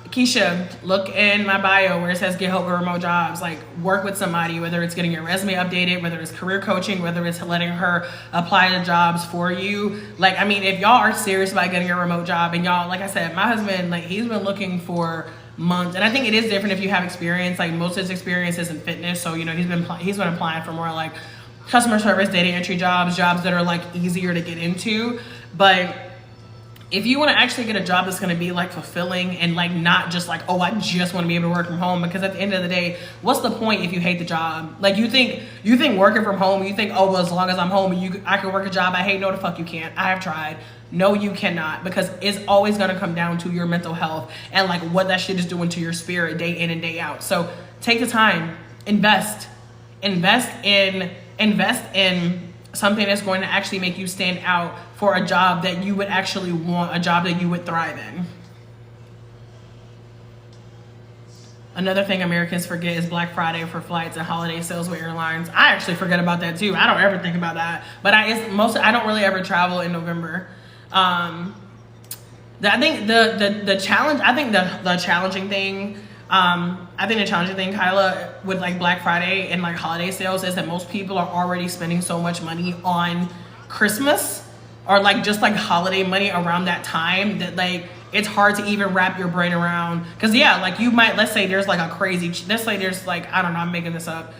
Keisha, look in my bio where it says get help with remote jobs. Like, work with somebody, whether it's getting your resume updated, whether it's career coaching, whether it's letting her apply to jobs for you. Like, I mean, if y'all are serious about getting a remote job, and y'all, like I said, my husband, like, he's been looking for months, and I think it is different if you have experience. Like, most of his experience is in fitness, so, you know, he's been applying for more like customer service, data entry jobs that are like easier to get into. But if you want to actually get a job that's going to be like fulfilling and like not just like, oh, I just want to be able to work from home, because at the end of the day, what's the point if you hate the job? Like, you think working from home, you think, oh, well, as long as I'm home, I can work a job I hate. No, the fuck you can't. I have tried. No, you cannot, because it's always going to come down to your mental health and like what that shit is doing to your spirit day in and day out. So take the time, invest in something that's going to actually make you stand out for a job that you would actually want, a job that you would thrive in. Another thing Americans forget is Black Friday for flights and holiday sales with airlines. I actually forget about that too. I don't ever think about that. But I don't really ever travel in November. I think the challenging thing, Kyla, with like Black Friday and like holiday sales is that most people are already spending so much money on Christmas or like just like holiday money around that time that like it's hard to even wrap your brain around. Because yeah, like you might, let's say there's like I don't know, I'm making this up,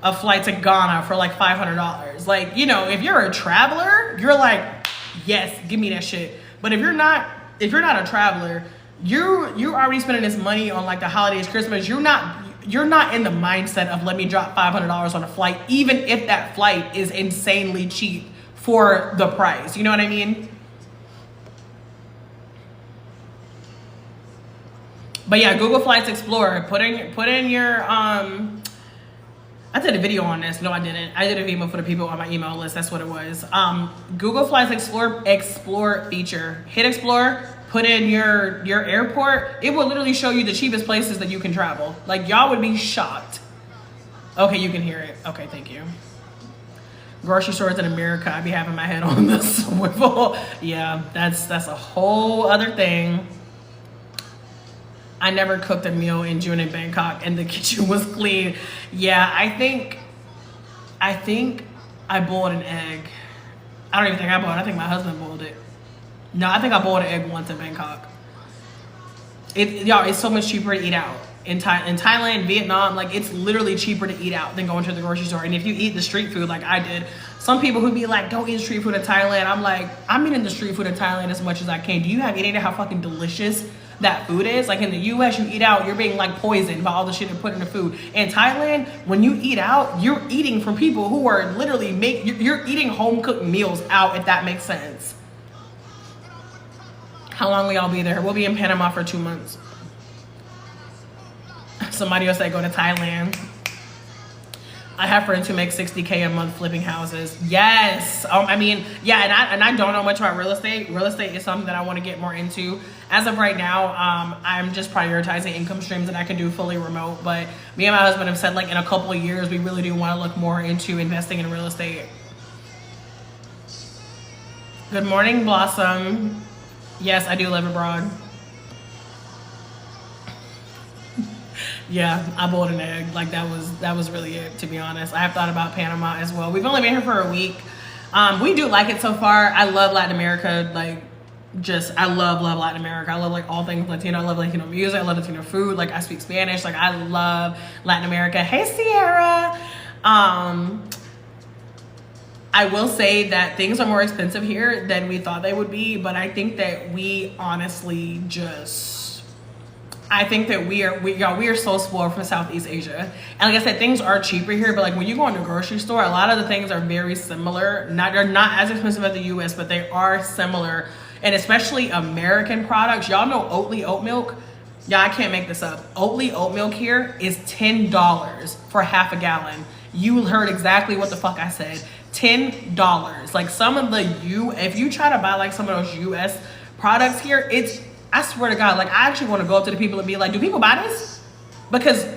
a flight to Ghana for like $500. Like, you know, if you're a traveler, you're like, yes, give me that shit. But if you're not a traveler, you're already spending this money on like the holidays, Christmas. You're not in the mindset of let me drop $500 on a flight, even if that flight is insanely cheap for the price. You know what I mean? But yeah, Google Flights Explorer. Put in your I did a video on this. No, I didn't. I did a video for the people on my email list. That's what it was. Google Flights Explore feature. Hit Explore. Put in your airport. It will literally show you the cheapest places that you can travel. Like, y'all would be shocked. Okay, you can hear it. Okay, thank you. Grocery stores in America. I be having my head on the swivel. Yeah, that's a whole other thing. I never cooked a meal in June in Bangkok and the kitchen was clean. Yeah, I think I boiled an egg. I don't even think I boiled it. I think my husband boiled it. No, I think I boiled an egg once in Bangkok. Y'all, it's so much cheaper to eat out. In Thailand, Vietnam, like it's literally cheaper to eat out than going to the grocery store. And if you eat the street food like I did, some people who be like, don't eat street food in Thailand. I'm like, I'm eating the street food in Thailand as much as I can. Do you have any idea how fucking delicious that food is? Like in the US, you eat out, you're being like poisoned by all the shit they put in the food. In Thailand, when you eat out, you're eating from people who are literally you're eating home cooked meals out, if that makes sense. How long will y'all be there? We'll be in Panama for 2 months. Somebody else say go to Thailand. I have friends who make $60K a month flipping houses. Yes. I mean, yeah, and I don't know much about real estate. Real estate is something that I want to get more into. As of right now, I'm just prioritizing income streams that I can do fully remote. But me and my husband have said like in a couple of years, we really do want to look more into investing in real estate. Good morning, Blossom. Yes, I do live abroad. Yeah, I boiled an egg. Like that was really it, to be honest. I have thought about Panama as well. We've only been here for a week. We do like it so far. I love Latin America. Like I love Latin America. I love like all things Latino. I love Latino music. I love Latino food. Like I speak Spanish. Like I love Latin America. Hey, Sierra. I will say that things are more expensive here than we thought they would be, but I think that we honestly I think that we are so spoiled from Southeast Asia. And like I said, things are cheaper here, but like when you go in the grocery store, a lot of the things are very similar. They're not as expensive as the US, but they are similar. And especially American products. Y'all know Oatly oat milk? Yeah, I can't make this up. Oatly oat milk here is $10 for half a gallon. You heard exactly what the fuck I said. $10. Like some of if you try to buy like some of those US products here, I swear to God, like I actually want to go up to the people and be like, do people buy this? Because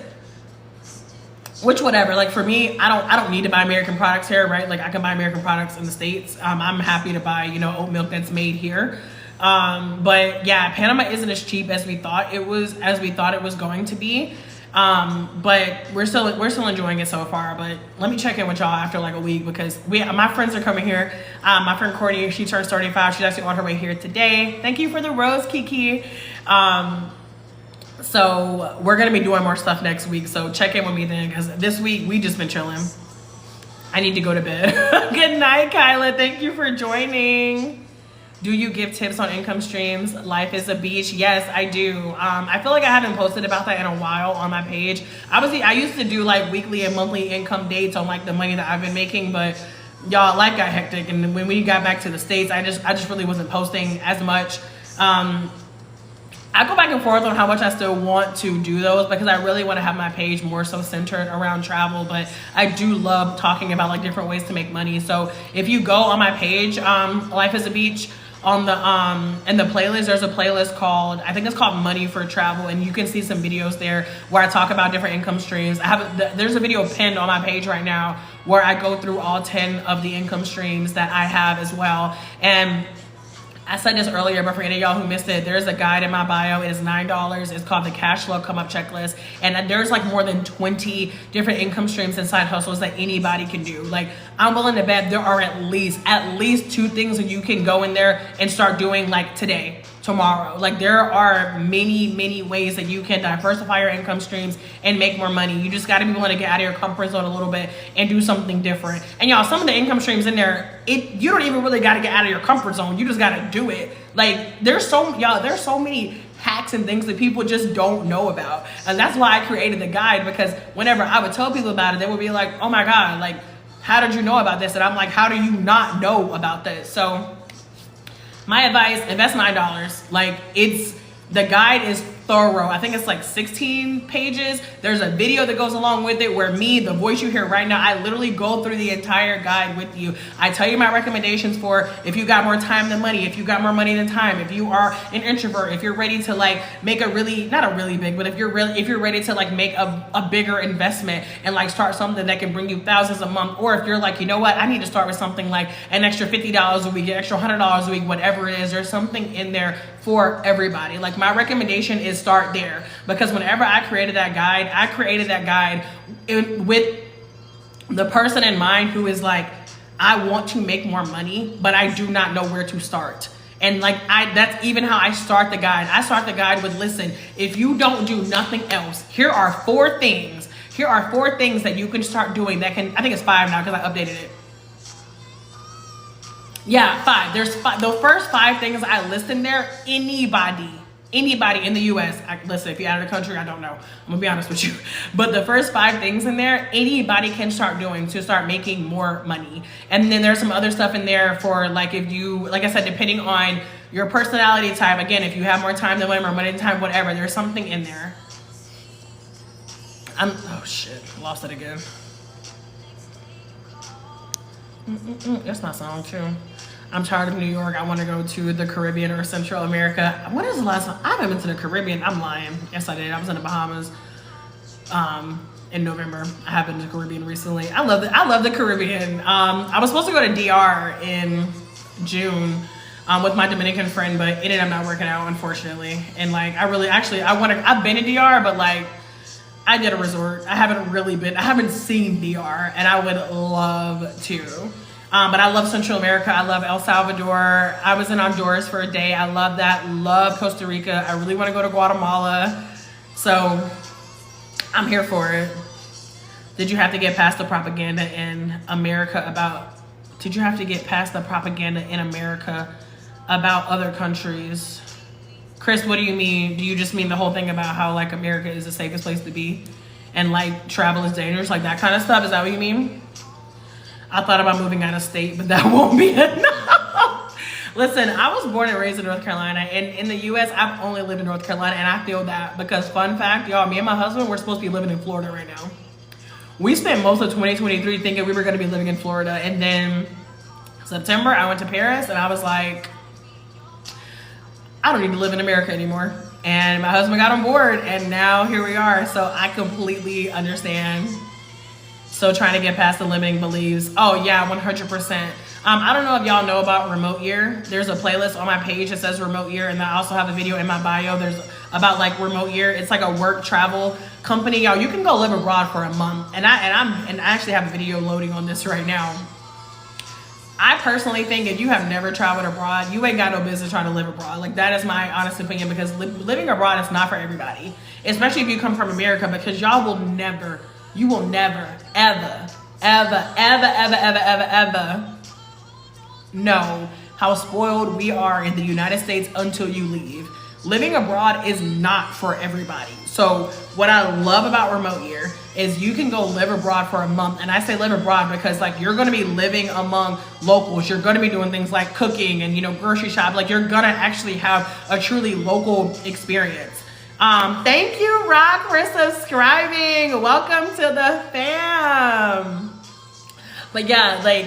whatever, like for me, I don't need to buy American products here, right? Like I can buy American products in the States. I'm happy to buy, oat milk that's made here. But yeah, Panama isn't as cheap as we thought it was going to be. But we're still enjoying it so far. But let me check in with y'all after like a week because my friends are coming here. My friend Courtney, she turns 35. She's actually on her way here today. Thank you for the rose, Kiki. So we're gonna be doing more stuff next week. So check in with me then because this week we just been chilling. I need to go to bed. Good night, Kyla. Thank you for joining. Do you give tips on income streams? Life is a beach. Yes, I do. I feel like I haven't posted about that in a while on my page. Obviously, I used to do like weekly and monthly income dates on like the money that I've been making, but y'all, life got hectic. And when we got back to the States, I just really wasn't posting as much. I go back and forth on how much I still want to do those because I really want to have my page more so centered around travel, but I do love talking about like different ways to make money. So if you go on my page, Life is a Beach, on the in the playlist, there's a playlist called, I think it's called Money for Travel, and you can see some videos there where I talk about different income streams. There's a video pinned on my page right now where I go through all 10 of the income streams that I have as well. And I said this earlier, but for any of y'all who missed it, there's a guide in my bio. It is $9. It's called the Cash Flow Come Up Checklist. And there's like more than 20 different income streams and side hustles that anybody can do. Like I'm willing to bet there are at least 2 things that you can go in there and start doing like today, tomorrow. Like there are many ways that you can diversify your income streams and make more money. You just got to be willing to get out of your comfort zone a little bit and do something different. And y'all, some of the income streams in there, you don't even really got to get out of your comfort zone. You just got to do it. Like there's so many hacks and things that people just don't know about. And that's why I created the guide, because whenever I would tell people about it, they would be like, oh my God, like, how did you know about this? And I'm like, how do you not know about this? So my advice, invest $9. Like the guide is thorough. I think it's like 16 pages. There's a video that goes along with it where me, the voice you hear right now, I literally go through the entire guide with you. I tell you my recommendations for if you got more time than money, if you got more money than time, if you are an introvert, if you're ready to like make not a really big, but if you're ready to like make a bigger investment and like start something that can bring you thousands a month, or if you're like, you know what, I need to start with something like an extra $50 a week, an extra $100 a week, whatever it is, there's something in there for everybody. Like, my recommendation is start there, because whenever I created that guide with the person in mind who is like, I want to make more money, but I do not know where to start. And like, that's even how I start the guide. I start the guide with, listen, if you don't do nothing else, here are 4 things. Here are 4 things that you can start doing that can, I think it's 5 now because I updated it. Yeah, 5. There's 5. The first 5 things I list in there, anybody in the US, listen, if you're out of the country, I don't know. I'm gonna be honest with you. But the first 5 things in there, anybody can start doing to start making more money. And then there's some other stuff in there for, like, if you, like I said, depending on your personality type, again, if you have more time than women or money than time, whatever, there's something in there. Oh shit, lost it again. That's my song too. I'm tired of New York. I want to go to the Caribbean or Central America. When is the last time? I haven't been to the Caribbean. I'm lying. Yes, I did. I was in the Bahamas in November. I have been to the Caribbean recently. I love the Caribbean. I was supposed to go to DR in June with my Dominican friend, but it ended up not working out, unfortunately. And like, I've been to DR, but like, I did a resort. I haven't seen DR, and I would love to. But I love Central America. I love El Salvador. I was in Honduras for a day. I love that. Love Costa Rica. I really want to go to Guatemala. So I'm here for it. Did you have to get past the propaganda in America about other countries? Chris, what do you mean? Do you just mean the whole thing about how like America is the safest place to be and like travel is dangerous, like that kind of stuff? Is that what you mean? I thought about moving out of state, but that won't be enough. Listen, I was born and raised in North Carolina, and in the US, I've only lived in North Carolina, and I feel that because, fun fact, y'all, me and my husband, we're supposed to be living in Florida right now. We spent most of 2023 thinking we were going to be living in Florida, and then September, I went to Paris, and I was like, I don't need to live in America anymore. And my husband got on board, and now here we are. So I completely understand. So trying to get past the limiting beliefs. Oh yeah, 100%. I don't know if y'all know about Remote Year. There's a playlist on my page that says Remote Year, and I also have a video in my bio. There's about like Remote Year. It's like a work travel company. Y'all, you can go live abroad for a month. And I actually have a video loading on this right now. I personally think if you have never traveled abroad, you ain't got no business trying to live abroad. Like, that is my honest opinion, because living abroad is not for everybody, especially if you come from America, because you will never, ever know how spoiled we are in the United States until you leave. Living abroad is not for everybody. So what I love about Remote Year is you can go live abroad for a month. And I say live abroad because like you're gonna be living among locals. You're gonna be doing things like cooking and, you know, grocery shop. Like you're gonna actually have a truly local experience. Thank you, Rock, for subscribing. Welcome to the fam. But yeah, like,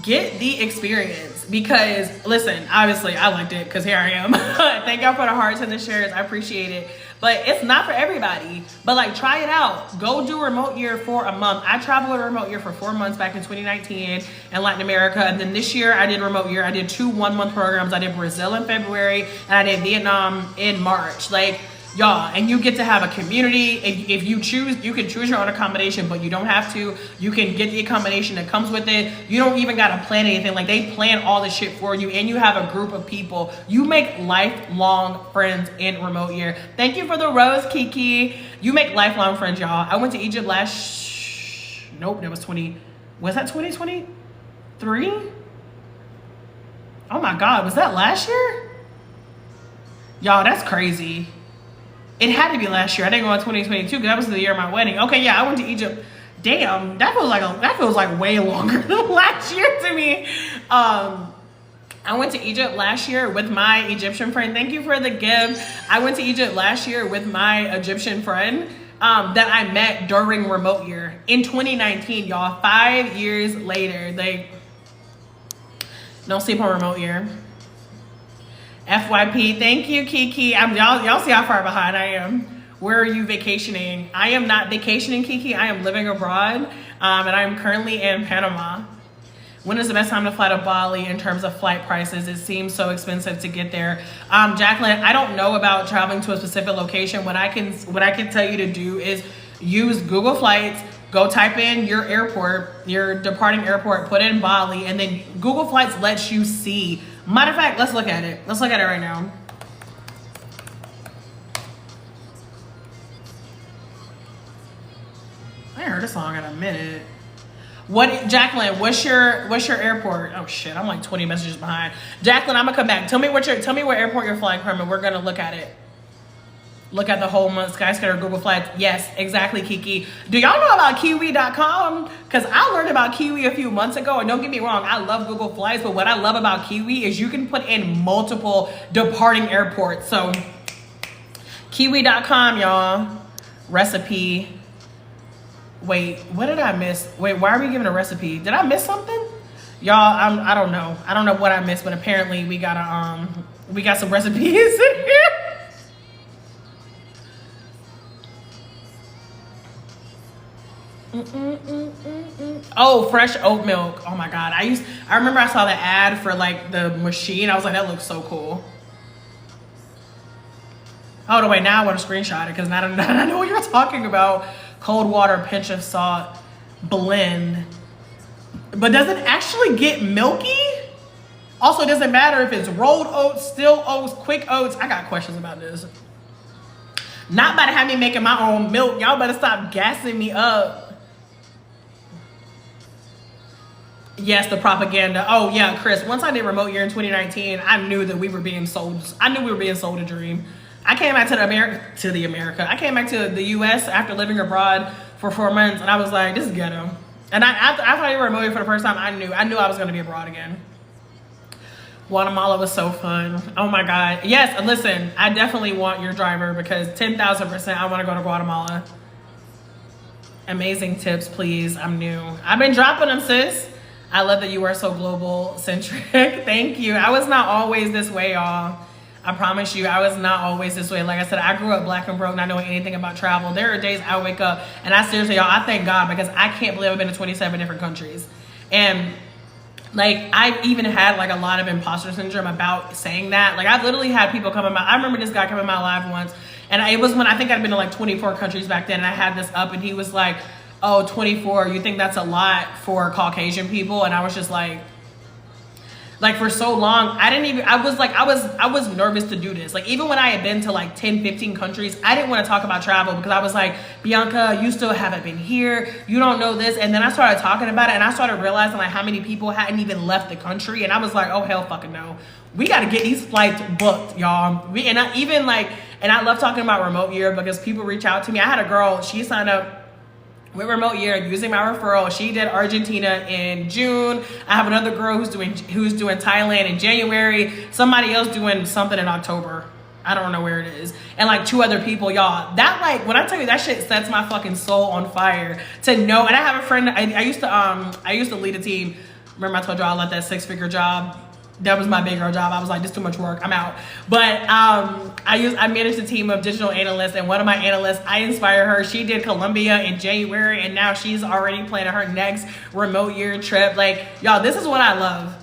get the experience, because listen, obviously I liked it because here I am. Thank y'all for the hearts and the shares. I appreciate it. But it's not for everybody. But like, try it out. Go do Remote Year for a month. I traveled a Remote Year for 4 months back in 2019 in Latin America. And then this year I did Remote Year. I did 2 1-month programs. I did Brazil in February and I did Vietnam in March. Like, y'all, and you get to have a community. If you choose, you can choose your own accommodation, but you don't have to. You can get the accommodation that comes with it. You don't even got to plan anything. Like, they plan all the shit for you, and you have a group of people. You make lifelong friends in Remote Year. Thank you for the rose, Kiki. You make lifelong friends, y'all. I went to Egypt was that 2023? Oh my God, was that last year? Y'all, that's crazy. It had to be last year. I didn't go in 2022 because that was the year of my wedding. Okay, yeah, I went to Egypt. Damn, that feels like way longer than last year to me. I went to Egypt last year with my Egyptian friend. Thank you for the gift. I went to Egypt last year with my Egyptian friend that I met during Remote Year in 2019, y'all. 5 years later. They don't sleep on Remote Year. FYP, thank you, Kiki. Y'all see how far behind I am. Where are you vacationing? I am not vacationing, Kiki. I am living abroad, and I am currently in Panama. When is the best time to fly to Bali in terms of flight prices? It seems so expensive to get there. Jacqueline, I don't know about traveling to a specific location. What I can tell you to do is use Google Flights. Go type in your airport, your departing airport, put in Bali, and then Google Flights lets you see. Matter of fact, let's look at it. Let's look at it right now. I ain't heard a song in a minute. What, Jacqueline, what's your airport? Oh shit, I'm like 20 messages behind. Jacqueline, I'm gonna come back. Tell me what airport you're flying from, and we're gonna look at it. Look at the whole month, Skyscanner, Google Flights. Yes, exactly, Kiki. Do y'all know about Kiwi.com? Because I learned about Kiwi a few months ago, and don't get me wrong, I love Google Flights, but what I love about Kiwi is you can put in multiple departing airports. So, Kiwi.com, y'all. Recipe. Wait, what did I miss? Wait, why are we giving a recipe? Did I miss something? Y'all, I don't know. I don't know what I missed, but apparently we got some recipes in here. Oh, fresh oat milk. Oh my god. I remember I saw the ad for like the machine. I was like, that looks so cool. Oh no, wait, now I want to screenshot it because now I know what you're talking about. Cold water, pinch of salt, blend. But does it actually get milky? Also, it doesn't matter if it's rolled oats, still oats, quick oats. I got questions about this. Not about to have me making my own milk. Y'all better stop gassing me up. Yes, the propaganda. Oh yeah, Chris. Once I did remote year in 2019, I knew that we were being sold. I knew we were being sold a dream. I came back to America. I came back to the U.S. after living abroad for 4 months, and I was like, this is ghetto. And after I did remote year for the first time, I knew I was going to be abroad again. Guatemala was so fun. Oh my God. Yes, listen, I definitely want your driver because 10,000% I want to go to Guatemala. Amazing tips, please. I'm new. I've been dropping them, sis. I love that you are so global centric. Thank you. I was not always this way, y'all. I promise you, I was not always this way. Like I said, I grew up black and broke, not knowing anything about travel. There are days I wake up and I seriously, y'all, I thank God because I can't believe I've been to 27 different countries. And like, I've even had like a lot of imposter syndrome about saying that. Like, I've literally had people come in I remember this guy come in my live once, and it was when I think I'd been to like 24 countries back then, and I had this up, and he was like, oh, 24, you think that's a lot for Caucasian people? And I was just like for so long, I was nervous to do this. Like, even when I had been to like 10, 15 countries, I didn't want to talk about travel because I was like, Bianca, you still haven't been here. You don't know this. And then I started talking about it, and I started realizing like how many people hadn't even left the country. And I was like, oh, hell fucking no. We got to get these flights booked, y'all. And I love talking about remote year because people reach out to me. I had a girl, she signed up with remote year using my referral. She did Argentina in June. I have another girl who's doing Thailand in January. Somebody else doing something in October. I don't know where it is. And like 2 other people, y'all. That, like, when I tell you that shit sets my fucking soul on fire to know. And I have a friend, I used to lead a team. Remember I told you I left that 6-figure job? That was my big girl job. I was like, this is too much work, I'm out. But I managed a team of digital analysts, and one of my analysts, I inspired her. She did Colombia in January, and now she's already planning her next remote year trip. Like, y'all, this is what I love.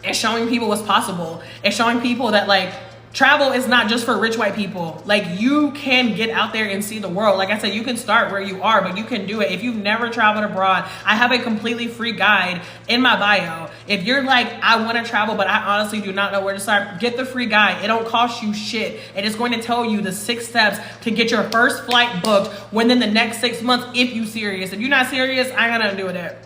It's showing people what's possible. It's showing people that like travel is not just for rich white people. Like, you can get out there and see the world. Like I said, you can start where you are, but you can do it. If you've never traveled abroad, I have a completely free guide in my bio. If you're like, I want to travel, but I honestly do not know where to start, get the free guide. It don't cost you shit. It is going to tell you the 6 steps to get your first flight booked within the next 6 months if you're serious. If you're not serious, I ain't gonna do it.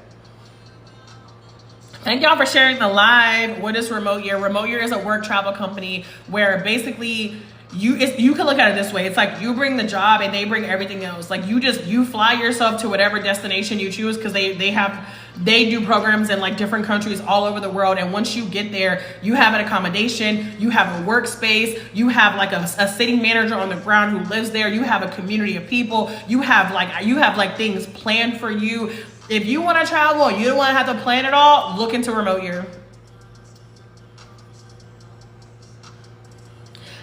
Thank y'all for sharing the live. What is Remote Year? Remote Year is a work travel company where basically you can look at it this way. It's like you bring the job and they bring everything else. Like, you fly yourself to whatever destination you choose because they do programs in like different countries all over the world. And once you get there, you have an accommodation, you have a workspace, you have like a city manager on the ground who lives there, you have a community of people, you have like things planned for you. If you want to travel and you don't want to have to plan it all, look into Remote Year.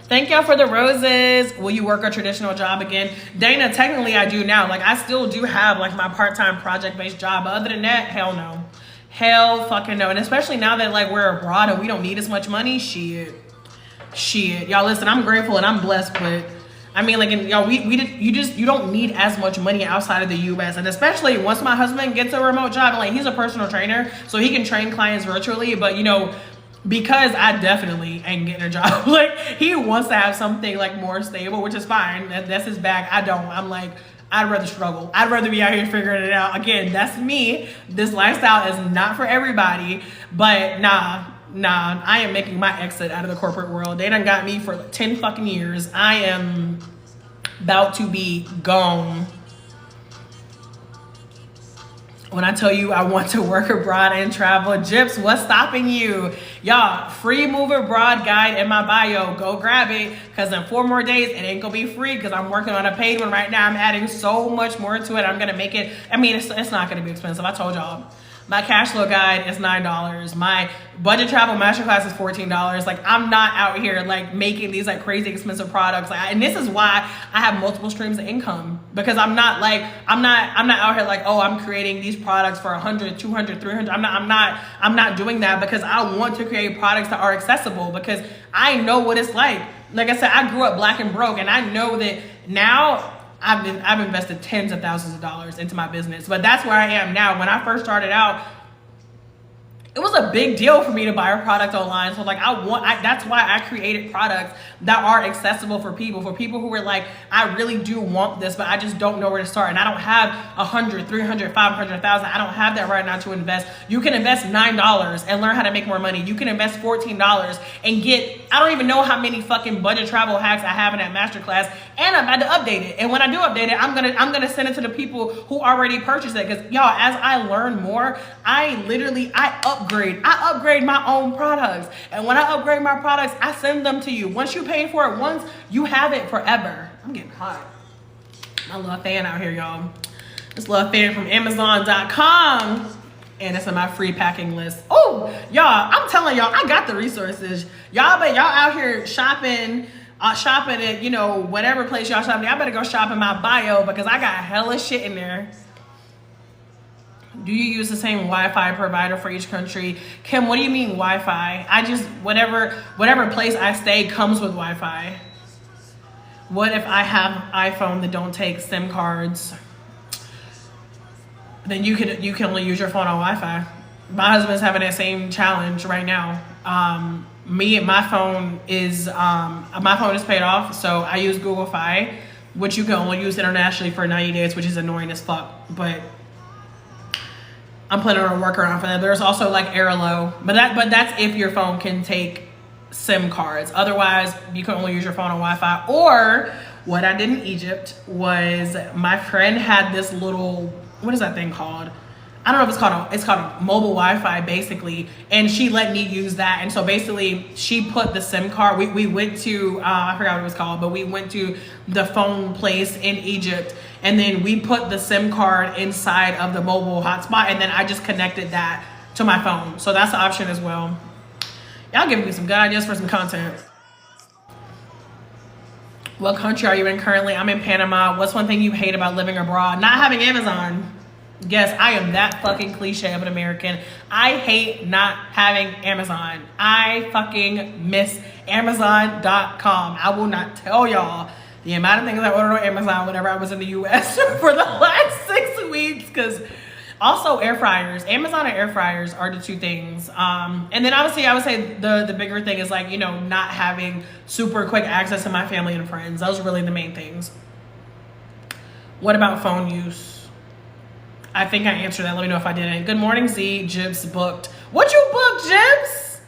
Thank y'all for the roses. Will you work a traditional job again? Dana, technically I do now. Like, I still do have like my part-time project-based job. But other than that, hell no. Hell fucking no. And especially now that like we're abroad and we don't need as much money, shit. Y'all listen, I'm grateful and I'm blessed, but I mean, like, y'all, you don't need as much money outside of the U.S. And especially once my husband gets a remote job, like, he's a personal trainer, so he can train clients virtually. But, you know, because I definitely ain't getting a job, like, he wants to have something, like, more stable, which is fine. That's his bag. I don't. I'm like, I'd rather struggle. I'd rather be out here figuring it out. Again, that's me. This lifestyle is not for everybody. But nah, I am making my exit out of the corporate world. They done got me for 10 fucking years. I am about to be gone. When I tell you I want to work abroad and travel, Gyps, what's stopping you? Y'all, free move abroad guide in my bio. Go grab it, because in 4 more days, it ain't gonna be free because I'm working on a paid one right now. I'm adding so much more to it. I'm gonna make it, I mean, it's not gonna be expensive. I told y'all. My cash flow guide is $9. My budget travel masterclass is $14. Like, I'm not out here like making these like crazy expensive products. Like, and this is why I have multiple streams of income, because I'm not out here like, oh, I'm creating these products for 100, 200, 300. I'm not doing that, because I want to create products that are accessible, because I know what it's like. Like I said, I grew up black and broke, and I know that now. I've invested tens of thousands of dollars into my business, but that's where I am now. When I first started out, it was a big deal for me to buy a product online. So like that's why I created products that are accessible for people who were like, I really do want this, but I just don't know where to start. And I don't have 100, 300, 500,000. I don't have that right now to invest. You can invest $9 and learn how to make more money. You can invest $14 and get, I don't even know how many fucking budget travel hacks I have in that masterclass. And I'm about to update it. And when I do update it, I'm gonna send it to the people who already purchased it. Because y'all, as I learn more, I upgrade my own products. And when I upgrade my products, I send them to you. Once you pay for it once, you have it forever. I'm getting hot. My little fan out here, y'all. This little fan from Amazon.com. And it's on my free packing list. Oh, y'all, I'm telling y'all, I got the resources. Y'all out here shopping at, you know, whatever place y'all shopping. Y'all better go shop in my bio, because I got hella shit in there. Do you use the same Wi-Fi provider for each country? Kim, what do you mean Wi-Fi? I just, whatever place I stay comes with Wi-Fi. What if I have iPhone that don't take SIM cards? Then you can only use your phone on Wi-Fi. My husband's having that same challenge right now. My phone is paid off, so I use Google Fi, which you can only use internationally for 90 days, which is annoying as fuck. But I'm planning on a workaround for that. There's also like Airalo, but that's if your phone can take SIM cards. Otherwise, you can only use your phone on Wi-Fi. Or what I did in Egypt was, my friend had this little, what is that thing called? I don't know if it's called a mobile Wi-Fi basically, and she let me use that. And so basically she put the SIM card, we went to, I forgot what it was called, but we went to the phone place in Egypt, and then we put the SIM card inside of the mobile hotspot, and then I just connected that to my phone. So that's an option as well. Y'all giving me some good ideas for some content. What country are you in currently? I'm in Panama. What's one thing you hate about living abroad? Not having Amazon. Yes, I am that fucking cliche of an American. I hate not having Amazon. I fucking miss Amazon.com. I will not tell y'all the amount of things I ordered on Amazon whenever I was in the US for the last 6 weeks. Because also air fryers. Amazon and air fryers are the two things. And then obviously I would say the bigger thing is like, you know, not having super quick access to my family and friends. Those are really the main things. What about phone use? I think I answered that. Let me know if I didn't. Good morning, Z. Gyps booked. What you booked, Gyps?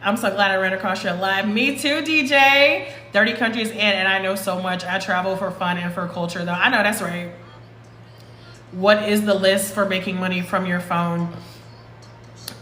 I'm so glad I ran across your live. Me too, DJ. 30 countries in, and I know so much. I travel for fun and for culture, though. I know, that's right. What is the list for making money from your phone?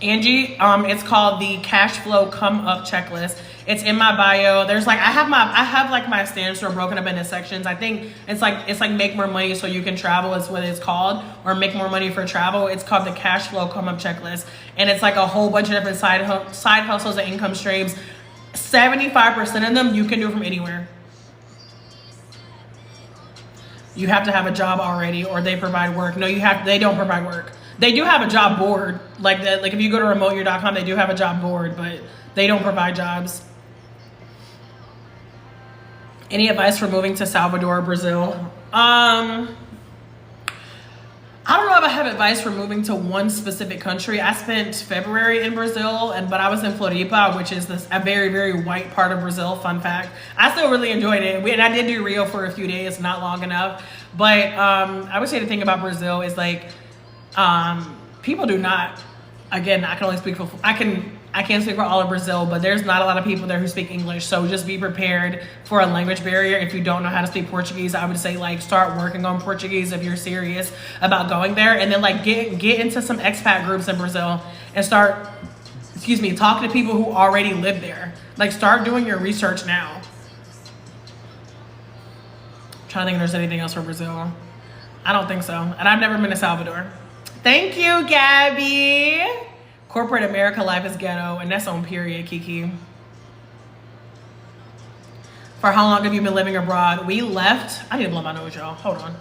Angie, it's called the Cash Flow Come Up Checklist. It's in my bio. There's like, I have like my standard store broken up into sections. I think it's like make more money so you can travel is what it's called, or make more money for travel. It's called the Cash Flow Come Up Checklist. And it's like a whole bunch of different side hustles and income streams. 75% of them you can do from anywhere. You have to have a job already, or they provide work. No, they don't provide work. They do have a job board, like that. Like if you go to remoteyear.com, they do have a job board, but they don't provide jobs. Any advice for moving to Salvador, Brazil? I don't know if I have advice for moving to one specific country. I spent February in Brazil, but I was in Floripa, which is a very, very white part of Brazil. Fun fact. I still really enjoyed it. And I did do Rio for a few days, not long enough. But I would say the thing about Brazil is like, people do not, again, I can only speak for, I can't speak for all of Brazil, but there's not a lot of people there who speak English. So just be prepared for a language barrier. If you don't know how to speak Portuguese, I would say like start working on Portuguese if you're serious about going there. And then like get into some expat groups in Brazil and start, talking to people who already live there. Like start doing your research now. I'm trying to think if there's anything else for Brazil. I don't think so. And I've never been to Salvador. Thank you, Gabby. Corporate America life is ghetto, and that's on period, Kiki. For how long have you been living abroad? We left. I need to blow my nose, y'all. Hold on.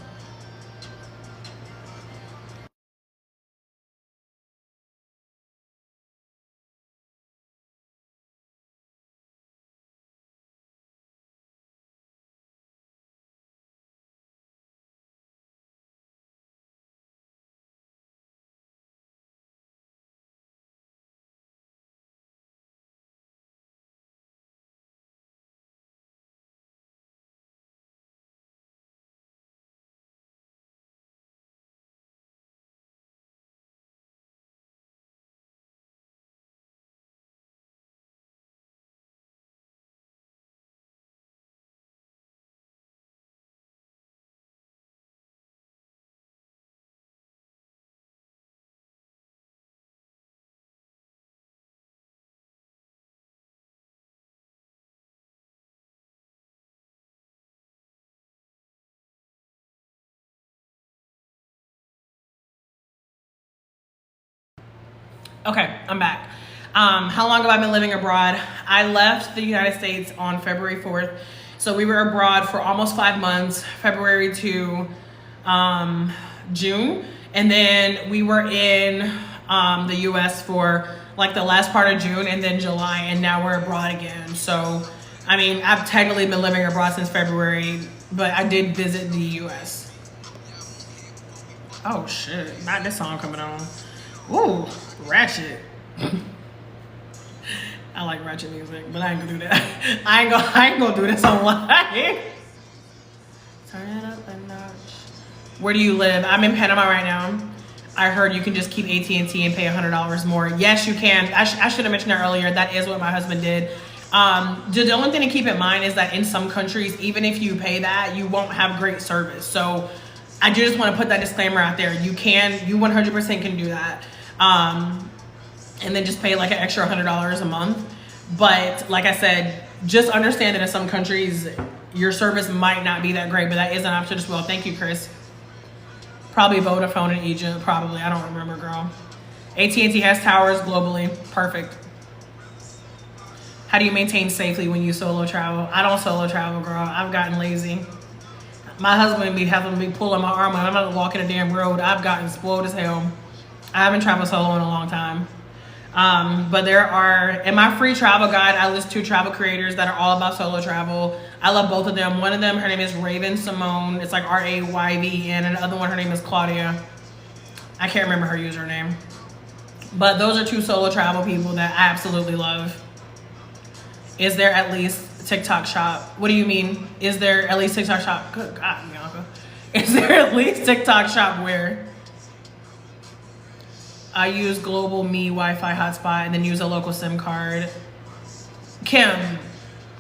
Okay, I'm back. How long have I been living abroad? I left the United States on February 4th. So we were abroad for almost 5 months, February to June. And then we were in the US for like the last part of June and then July, and now we're abroad again. So, I mean, I've technically been living abroad since February, but I did visit the US. Oh shit, not this song coming on. Ooh, ratchet. I like ratchet music, but I ain't gonna do that. I ain't gonna do this online. Turn it up a notch. Where do you live? I'm in Panama right now. I heard you can just keep AT&T and pay $100 more. Yes, you can. I should have mentioned that earlier. That is what my husband did. The only thing to keep in mind is that in some countries, even if you pay that, you won't have great service. So I just want to put that disclaimer out there. You 100% can do that. And then just pay like an extra $100 a month. But like I said, just understand that in some countries, your service might not be that great, but that is an option as well. Thank you, Chris. Probably Vodafone in Egypt, probably. I don't remember, girl. AT&T has towers globally. Perfect. How do you maintain safely when you solo travel? I don't solo travel, girl. I've gotten lazy. My husband be having me pulling my arm when I'm not walking a damn road. I've gotten spoiled as hell. I haven't traveled solo in a long time. But there are, in my free travel guide, I list 2 travel creators that are all about solo travel. I love both of them. One of them, her name is Raven Simone. It's like R-A-Y-V-E-N. And the other one, her name is Claudia. I can't remember her username. But those are 2 solo travel people that I absolutely love. Is there at least TikTok shop? What do you mean? Is there at least TikTok shop? Good God, Bianca. Is there at least TikTok shop where? I use Global Me Wi-Fi hotspot and then use a local SIM card. Kim,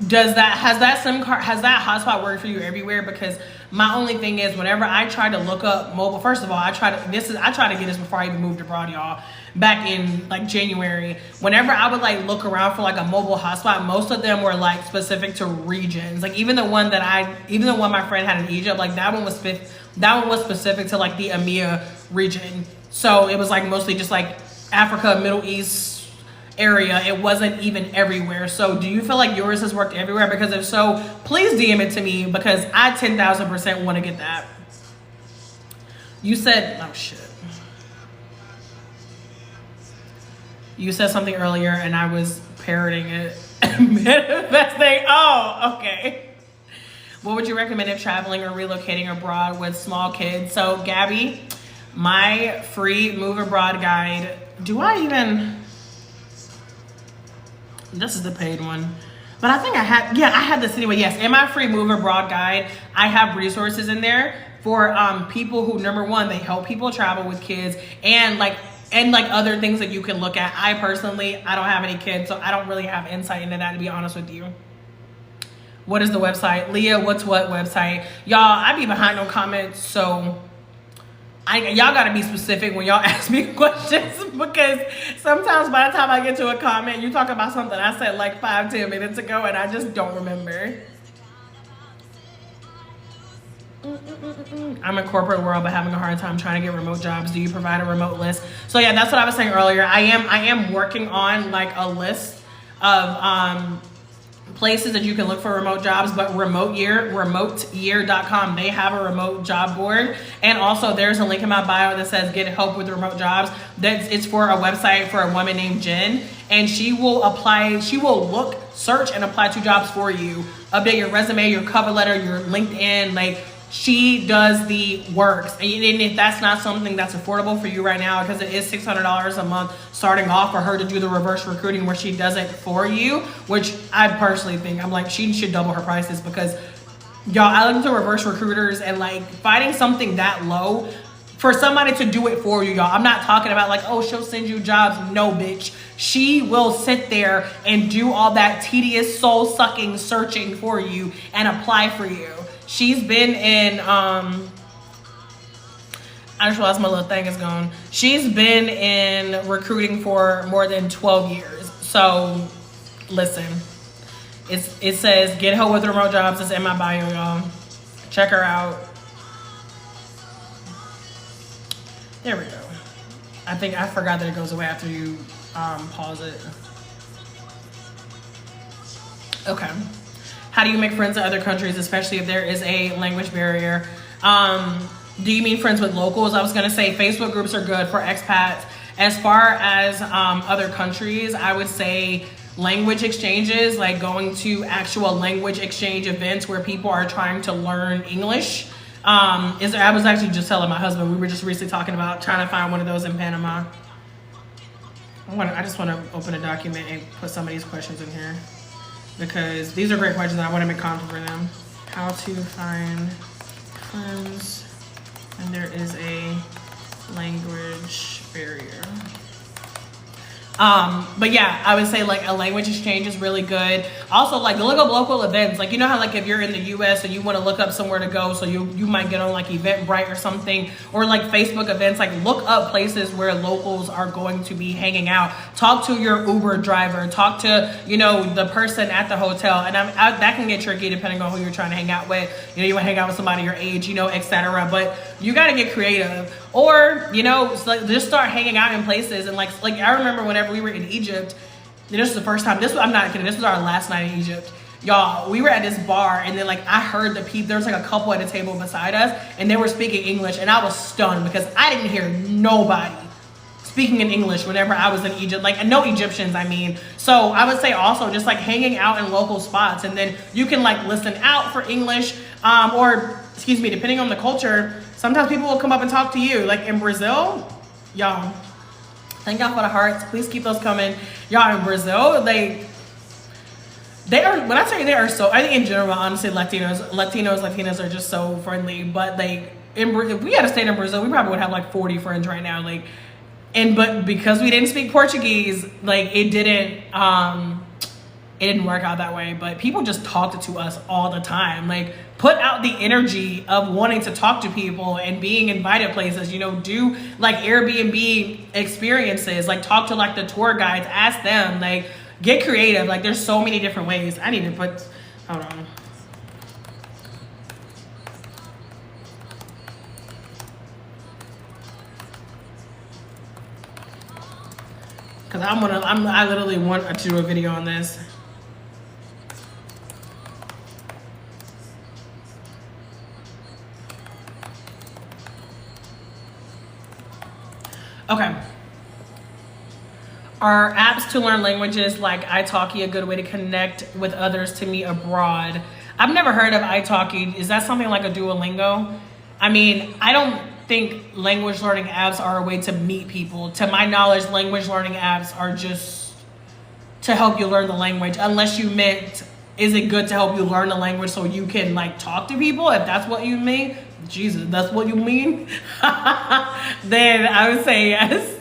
has that hotspot work for you everywhere? Because my only thing is whenever I try to look up mobile, first of all, I try to get this before I even moved abroad, y'all. Back in like January, whenever I would like look around for like a mobile hotspot, most of them were like specific to regions. Like even the one my friend had in Egypt, like that one was specific to like the EMEA region. So it was like mostly just like Africa, Middle East area. It wasn't even everywhere. So do you feel like yours has worked everywhere? Because if so, please DM it to me because I 10,000% want to get that. You said, oh shit. You said something earlier and I was parroting it. Manifesting. Oh, okay. What would you recommend if traveling or relocating abroad with small kids? So, Gabby, my free move abroad guide. Do I even? This is the paid one. But I think I had this anyway. Yes, in my free move abroad guide, I have resources in there for people who, number one, they help people travel with kids and like other things that you can look at. I personally, I don't have any kids, so I don't really have insight into that, to be honest with you. What is the website? Leah, what's what website? Y'all, I be behind on comments, so y'all gotta be specific when y'all ask me questions, because sometimes by the time I get to a comment, you talk about something I said like 5-10 minutes ago and I just don't remember. I'm in corporate world but having a hard time trying to get remote jobs. Do you provide a remote list? So yeah, that's what I was saying earlier. I am working on like a list of places that you can look for remote jobs, but remoteyear.com, they have a remote job board. And also there's a link in my bio that says get help with remote jobs. It's for a website for a woman named Jen, and she will look, search and apply to jobs for you. Update your resume, your cover letter, your LinkedIn, like she does the works. And if that's not something that's affordable for you right now, because it is $600 a month starting off for her to do the reverse recruiting where she does it for you, which I personally think, I'm like, she should double her prices, because y'all, I look into reverse recruiters and like finding something that low for somebody to do it for you, y'all. I'm not talking about like, oh, she'll send you jobs. No, bitch. She will sit there and do all that tedious soul-sucking searching for you and apply for you. She's been in, I just realized my little thing is gone. She's been in recruiting for more than 12 years. So, listen, it says get help with remote jobs. It's in my bio, y'all. Check her out. There we go. I think I forgot that it goes away after you pause it. Okay. How do you make friends in other countries, especially if there is a language barrier? Do you mean friends with locals? I was gonna say Facebook groups are good for expats. As far as other countries, I would say language exchanges, like going to actual language exchange events where people are trying to learn English. I was actually just telling my husband, we were just recently talking about trying to find one of those in Panama. I just want to open a document and put some of these questions in here, because these are great questions and I want to make content for them. How to find friends when there is a language barrier. But yeah, I would say like a language exchange is really good. Also, like look up local events. Like, you know how like if you're in the US and you want to look up somewhere to go, so you might get on like Eventbrite or something, or like Facebook events, like look up places where locals are going to be hanging out. Talk to your Uber driver, talk to, you know, the person at the hotel. And that can get tricky depending on who you're trying to hang out with. You know, you want to hang out with somebody your age, you know, etc. But you got to get creative. Or, you know, just start hanging out in places. And like I remember whenever we were in Egypt, this was the first time, I'm not kidding, this was our last night in Egypt. Y'all, we were at this bar and then like I heard the people, there was like a couple at a table beside us and they were speaking English, and I was stunned because I didn't hear nobody speaking in English whenever I was in Egypt, like no Egyptians, I mean. So I would say also just like hanging out in local spots, and then you can like listen out for English, or excuse me, depending on the culture, sometimes people will come up and talk to you. Like in Brazil, y'all, thank y'all for the hearts. Please keep those coming. Y'all, in Brazil, they are, when I tell you they are so, I think in general, honestly, Latinas are just so friendly. But like, if we had to stay in Brazil, we probably would have like 40 friends right now. Like, but because we didn't speak Portuguese, like it didn't work out that way. But people just talked to us all the time. Like, put out the energy of wanting to talk to people and being invited places, you know, do like Airbnb experiences, like talk to like the tour guides, ask them, like get creative. Like there's so many different ways. I need to put, hold on. Cause I literally want to do a video on this. Okay. Are apps to learn languages like italki a good way to connect with others to meet abroad? I've never heard of italki. Is that something like a Duolingo? I mean, I don't think language learning apps are a way to meet people. To my knowledge, language learning apps are just to help you learn the language, unless you meant, is it good to help you learn the language so you can like talk to people? If that's what you mean, Jesus, that's what you mean, then I would say yes.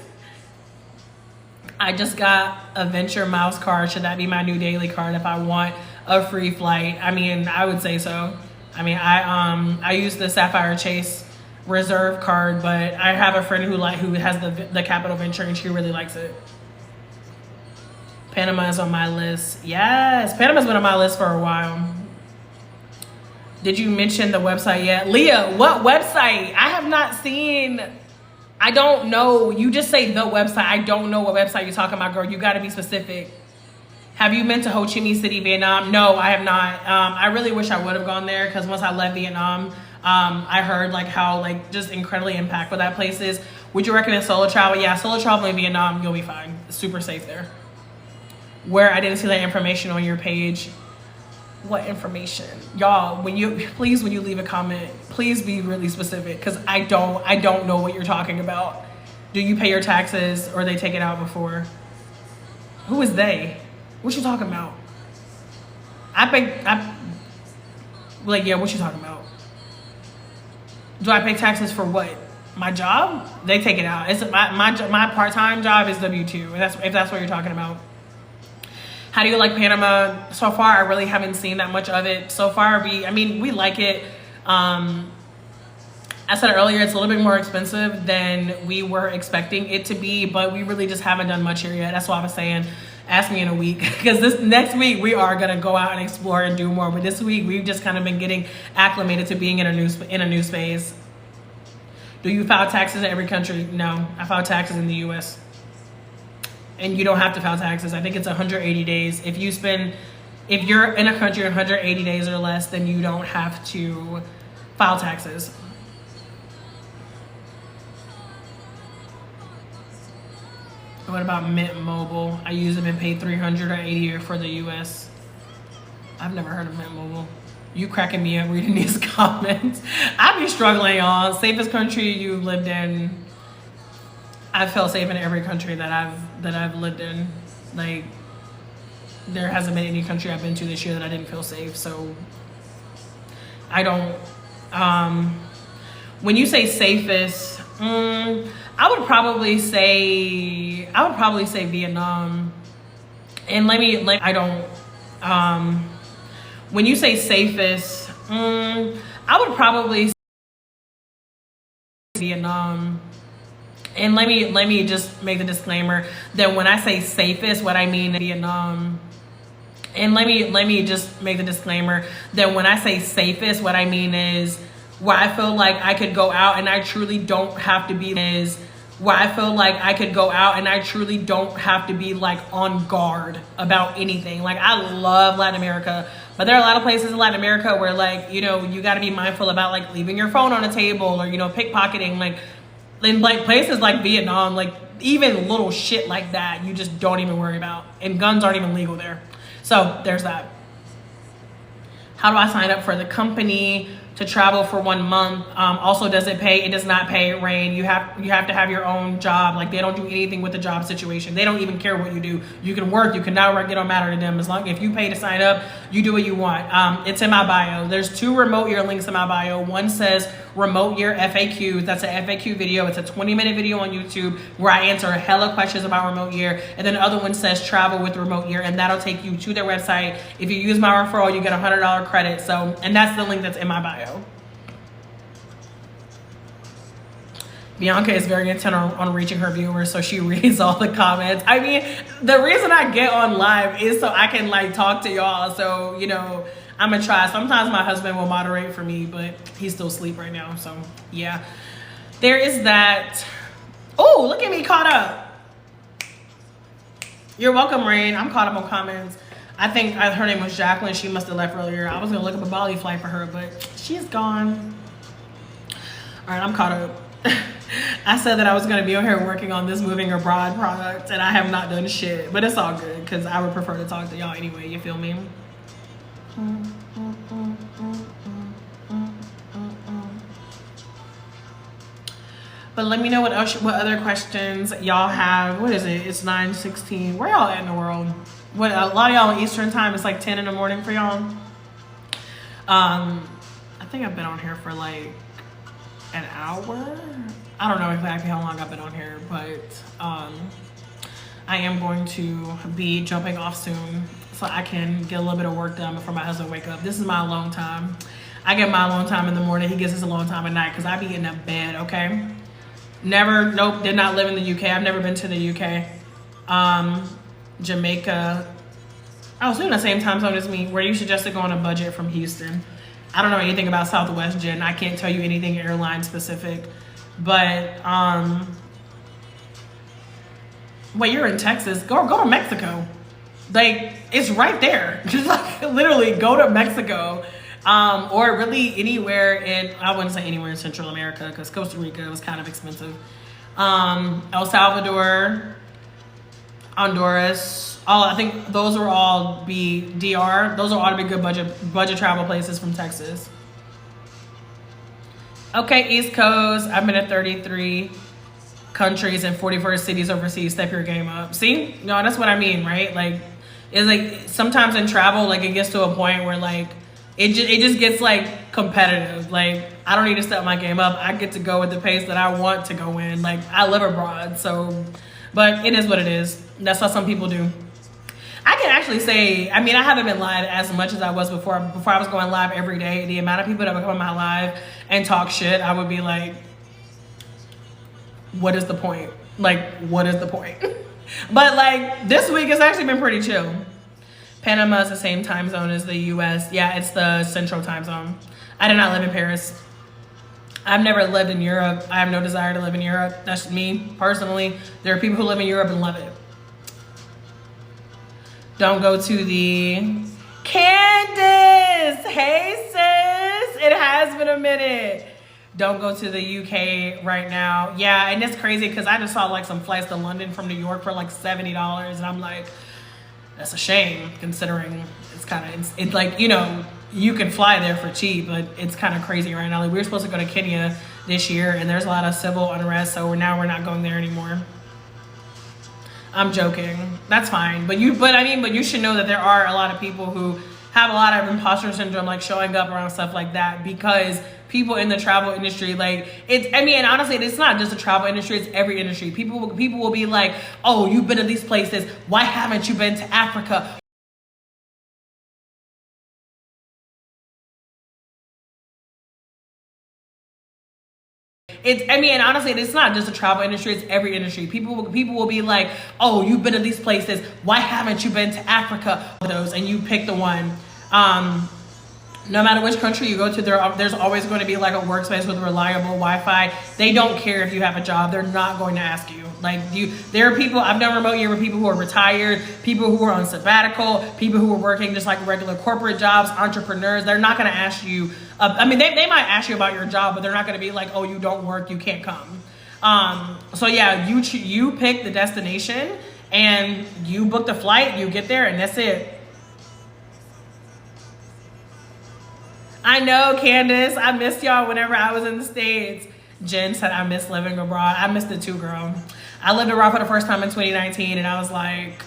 I just got a Venture Mouse card. Should that be my new daily card if I want a free flight? I mean, I would say so. I mean, I use the Sapphire Chase Reserve card, but I have a friend who has the Capital Venture and she really likes it. Panama is on my list. Yes, Panama's been on my list for a while. Did you mention the website yet? Leah, what website? I have not seen. I don't know. You just say the website. I don't know what website you're talking about, girl. You got to be specific. Have you been to Ho Chi Minh City, Vietnam? No, I have not. I really wish I would have gone there because once I left Vietnam, I heard like how like just incredibly impactful that place is. Would you recommend solo travel? Yeah, solo travel in Vietnam, you'll be fine. It's super safe there. Where I didn't see that information on your page. What information? Y'all, when you leave a comment, please be really specific because I don't know what you're talking about. Do you pay your taxes or they take it out before? Who is they? What you talking about? Like, yeah, what you talking about? Do I pay taxes for what? My job? They take it out. It's my part-time job is W-2, if that's what you're talking about. How do you like Panama? So far, I really haven't seen that much of it. So far, we like it. I said earlier, it's a little bit more expensive than we were expecting it to be, but we really just haven't done much here yet. That's why I was saying, ask me in a week, because this next week we are gonna go out and explore and do more. But this week we've just kind of been getting acclimated to being in a new space. Do you file taxes in every country? No, I file taxes in the U.S. And you don't have to file taxes. I think it's 180 days. If you're in a country 180 days or less, then you don't have to file taxes. What about Mint Mobile? I use them and pay $380 for the US. I've never heard of Mint Mobile. You cracking me up reading these comments. I be struggling, y'all. Safest country you've lived in. I felt safe in every country that I've lived in. Like, there hasn't been any country I've been to this year that I didn't feel safe. So I don't. When you say safest, I would probably say Vietnam. And I don't. When you say safest, I would probably say Vietnam. And let me just make the disclaimer that when I say safest, what I mean is Vietnam. And let me just make the disclaimer that when I say safest, what I mean is where I feel like I could go out and I truly don't have to be like on guard about anything. Like, I love Latin America, but there are a lot of places in Latin America where, like, you know, you got to be mindful about like leaving your phone on a table or, you know, pickpocketing. Like, in like places like Vietnam, like even little shit like that, you just don't even worry about. And guns aren't even legal there. So there's that. How do I sign up for the company to travel for 1 month? Also, does it pay? It does not pay, Rain. You have to have your own job. Like, they don't do anything with the job situation. They don't even care what you do. You can work, you can not work, it don't matter to them. As long if you pay to sign up, you do what you want. It's in my bio. There's 2 remote year links in my bio. One says remote year FAQ. That's an FAQ video. It's a 20-minute video on YouTube where I answer hella questions about remote year. And then the other one says travel with remote year, and that'll take you to their website. If you use my referral, you get a $100 credit. So, and that's the link that's in my bio. Bianca is very intent on reaching her viewers, so she reads all the comments. I mean, the reason I get on live is so I can like talk to y'all. So, you know, I'm gonna try. Sometimes my husband will moderate for me, but he's still asleep right now. So yeah, there is that. Oh, look at me caught up. You're welcome, Rain. I'm caught up on comments. I think her name was Jacqueline. She must have left earlier. I was gonna look up a Bali flight for her, but she's gone. All right, I'm caught up. I said that I was going to be on here working on this moving abroad product, and I have not done shit. But it's all good because I would prefer to talk to y'all anyway. You feel me? But let me know what other questions y'all have. What is it? It's 9:16. Where y'all at in the world? What, a lot of y'all Eastern time. It's like 10 in the morning for y'all. I think I've been on here for like an hour. I don't know exactly how long I've been on here, but I am going to be jumping off soon so I can get a little bit of work done before my husband wake up. This is my alone time. I get my alone time in the morning. He gets his alone time at night because I be in the bed, okay? Nope, did not live in the UK. I've never been to the UK. Jamaica. I was doing the same time zone as me, where you suggested going on a budget from Houston. I don't know anything about Southwest, Jen. I can't tell you anything airline specific. But, wait, you're in Texas. Go to Mexico. Like, it's right there. Just like literally go to Mexico. Or really anywhere I wouldn't say anywhere in Central America because Costa Rica was kind of expensive. El Salvador, Honduras, I think those are all be DR. Those are all to be good budget travel places from Texas. Okay, East Coast. I've been to 33 countries and 44 cities overseas. Step your game up. See? No, that's what I mean, right? Like, it's like sometimes in travel, like it gets to a point where like it just gets like competitive. Like I don't need to step my game up. I get to go at the pace that I want to go in. Like I live abroad, so but it is what it is. That's how some people do. I can actually say, I mean, I haven't been live as much as I was before. Before I was going live every day, the amount of people that would come on my live and talk shit, I would be like, what is the point? Like, what is the point? But like this week, it's actually been pretty chill. Panama is the same time zone as the US. Yeah, it's the central time zone. I did not live in Paris. I've never lived in Europe. I have no desire to live in Europe. That's me personally. There are people who live in Europe and love it. Don't go to the Candace. Hey sis, it has been a minute. Don't go to the UK right now. Yeah, and it's crazy because I just saw like some flights to London from New York for like $70, and I'm like, that's a shame considering it's kind of it's like, you know, you can fly there for cheap, but it's kind of crazy right now. Like we were supposed to go to Kenya this year, and there's a lot of civil unrest, so we're not going there anymore. I'm joking. That's fine. But you should know that there are a lot of people who have a lot of imposter syndrome, like showing up around stuff like that, because people in the travel industry, like and honestly, it's not just the travel industry, it's every industry. People will be like, oh, you've been to these places. Why haven't you been to Africa? Honestly, it's not just the travel industry, it's every industry. People will be like, oh, you've been to these places. Why haven't you been to Africa? Those, and you pick the one. No matter which country you go to, there's always going to be like a workspace with reliable Wi-Fi. They don't care if you have a job. They're not going to ask you. There are people, I've done remote year with people who are retired, people who are on sabbatical, people who are working just like regular corporate jobs, entrepreneurs. They're not going to ask you. They might ask you about your job, but they're not going to be like, oh, you don't work, you can't come. So yeah, you pick the destination and you book the flight, you get there, and that's it. I know, Candace, I missed y'all whenever I was in the States. Jen said I miss living abroad. I missed it too, girl. I lived abroad for the first time in 2019, and I was like,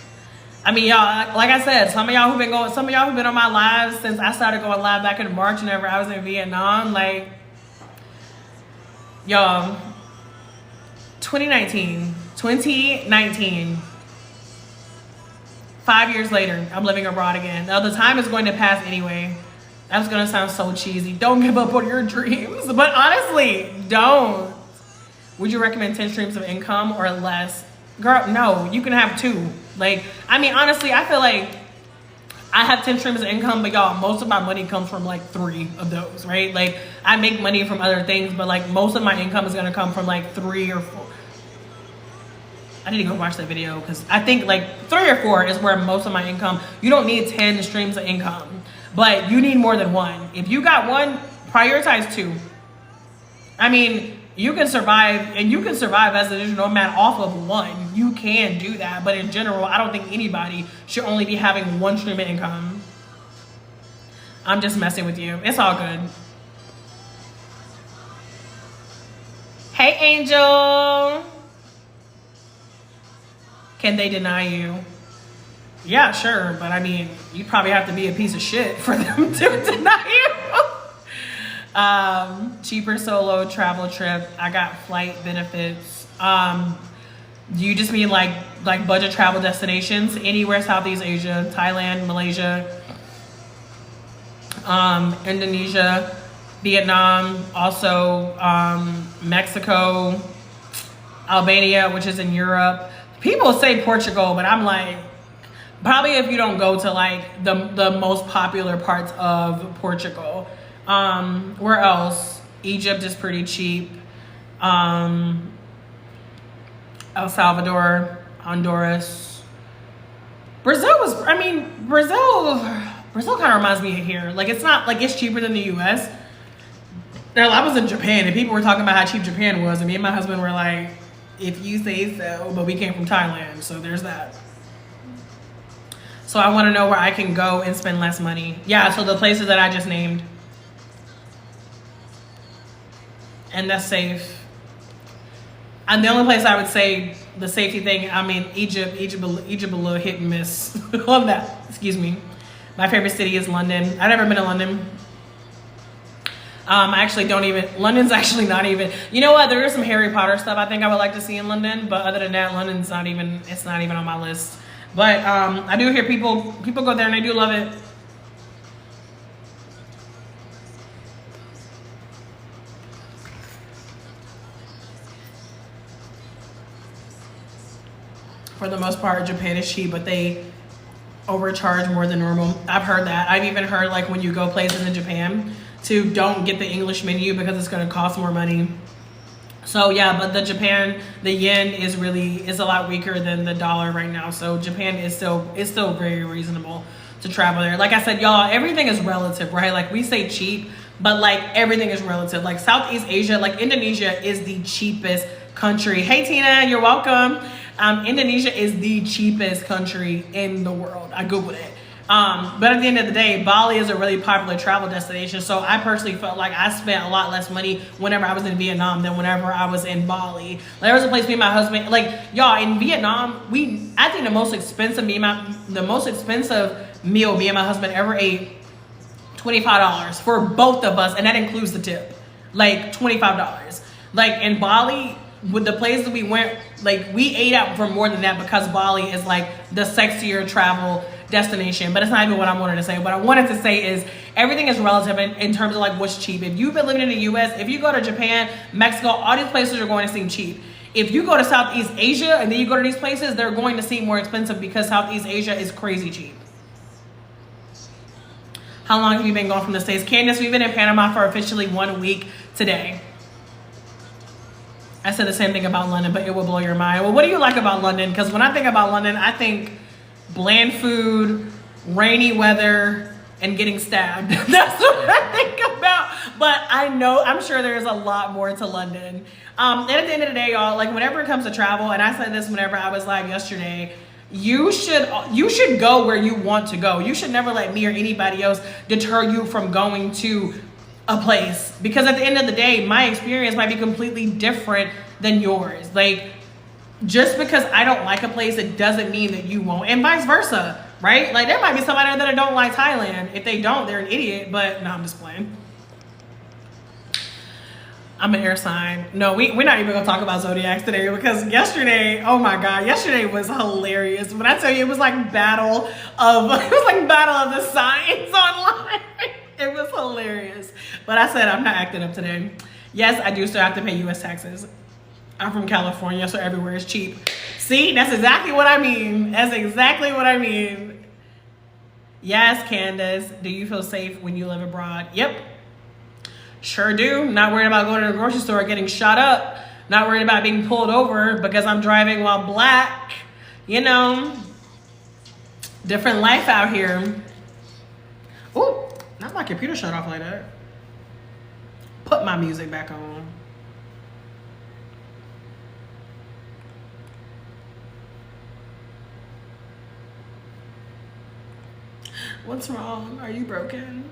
y'all, like I said, some of y'all who've been on my lives since I started going live back in March whenever I was in Vietnam, like, y'all, 2019, 5 years later, I'm living abroad again. Now, the time is going to pass anyway. That's going to sound so cheesy. Don't give up on your dreams. But honestly, don't. Would you recommend 10 streams of income or less? Girl, no. You can have 2. Honestly, I feel like I have 10 streams of income, but y'all, most of my money comes from like 3 of those, right? Like, I make money from other things, but like most of my income is going to come from like 3 or 4. I need to go watch that video because I think like 3 or 4 is where most of my income. You don't need 10 streams of income, but you need more than 1. If you got 1, prioritize 2. You can survive, and you can survive as a digital nomad off of one. You can do that, but in general, I don't think anybody should only be having one stream of income. I'm just messing with you. It's all good. Hey, Angel. Can they deny you? Yeah, sure, but I mean, you probably have to be a piece of shit for them to deny you. Cheaper solo travel trip. I got flight benefits. Do you just mean like budget travel destinations? Anywhere Southeast Asia, Thailand, Malaysia, Indonesia, Vietnam, also Mexico, Albania, which is in Europe. People say Portugal, but I'm like, probably if you don't go to like the most popular parts of Portugal. Where else? Egypt is pretty cheap. El Salvador, Honduras. Brazil kind of reminds me of here. Like, it's not like it's cheaper than the US. Now, I was in Japan and people were talking about how cheap Japan was, and me and my husband were like, if you say so, but we came from Thailand, so there's that. So I want to know where I can go and spend less money. Yeah, so the places that I just named. And that's safe. And the only place I would say the safety thing, I mean, Egypt a little hit and miss on that. Excuse me. My favorite city is London. I've never been to London. London's actually not even, you know what, there is some Harry Potter stuff I think I would like to see in London, but other than that, London's not even on my list. But I do hear people go there and they do love it. For the most part, Japan is cheap, but they overcharge more than normal. I've heard that. I've even heard like when you go places in Japan to don't get the English menu because it's going to cost more money. So yeah, but the yen is a lot weaker than the dollar right now. So Japan is still very reasonable to travel there. Like I said, y'all, everything is relative, right? Like we say cheap, but like everything is relative. Like Southeast Asia, like Indonesia is the cheapest country. Hey Tina, you're welcome. Indonesia is the cheapest country in the world. I Googled it. But at the end of the day, Bali is a really popular travel destination. So I personally felt like I spent a lot less money whenever I was in Vietnam than whenever I was in Bali. Like, there was a place me and my husband, like y'all, in Vietnam, I think the most expensive meal me and my husband ever ate, $25 for both of us, and that includes the tip. Like $25. Like in Bali, with the places we went, like we ate out for more than that because Bali is like the sexier travel destination. But it's not even what I wanted to say. What I wanted to say is everything is relative in terms of like what's cheap. If you've been living in the US, if you go to Japan, Mexico, all these places are going to seem cheap. If you go to Southeast Asia and then you go to these places, they're going to seem more expensive because Southeast Asia is crazy cheap. How long have you been gone from the States? Candace, we've been in Panama for officially 1 week today. I said the same thing about London, but it will blow your mind. Well, what do you like about London? Because when I think about London, I think bland food, rainy weather, and getting stabbed. That's what I think about. But I'm sure there's a lot more to London. And at the end of the day, y'all, like whenever it comes to travel, and I said this whenever I was live yesterday, you should go where you want to go. You should never let me or anybody else deter you from going to a place, because at the end of the day, my experience might be completely different than yours. Like, just because I don't like a place, it doesn't mean that you won't, and vice versa, right? Like, there might be somebody that don't like Thailand. If they don't, they're an idiot. But no, I'm just playing. I'm an air sign. No, we're not even gonna talk about zodiacs today, because yesterday, oh my god, yesterday was hilarious. When I tell you, it was like battle of the signs online. It was hilarious. But I said I'm not acting up today. Yes, I do still have to pay US taxes. I'm from California, so everywhere is cheap. See, that's exactly what I mean. That's exactly what I mean. Yes, Candace, do you feel safe when you live abroad? Yep. Sure do. Not worried about going to the grocery store getting shot up. Not worried about being pulled over because I'm driving while black. You know, different life out here. Ooh. Not my computer shut off like that. Put my music back on. What's wrong? Are you broken?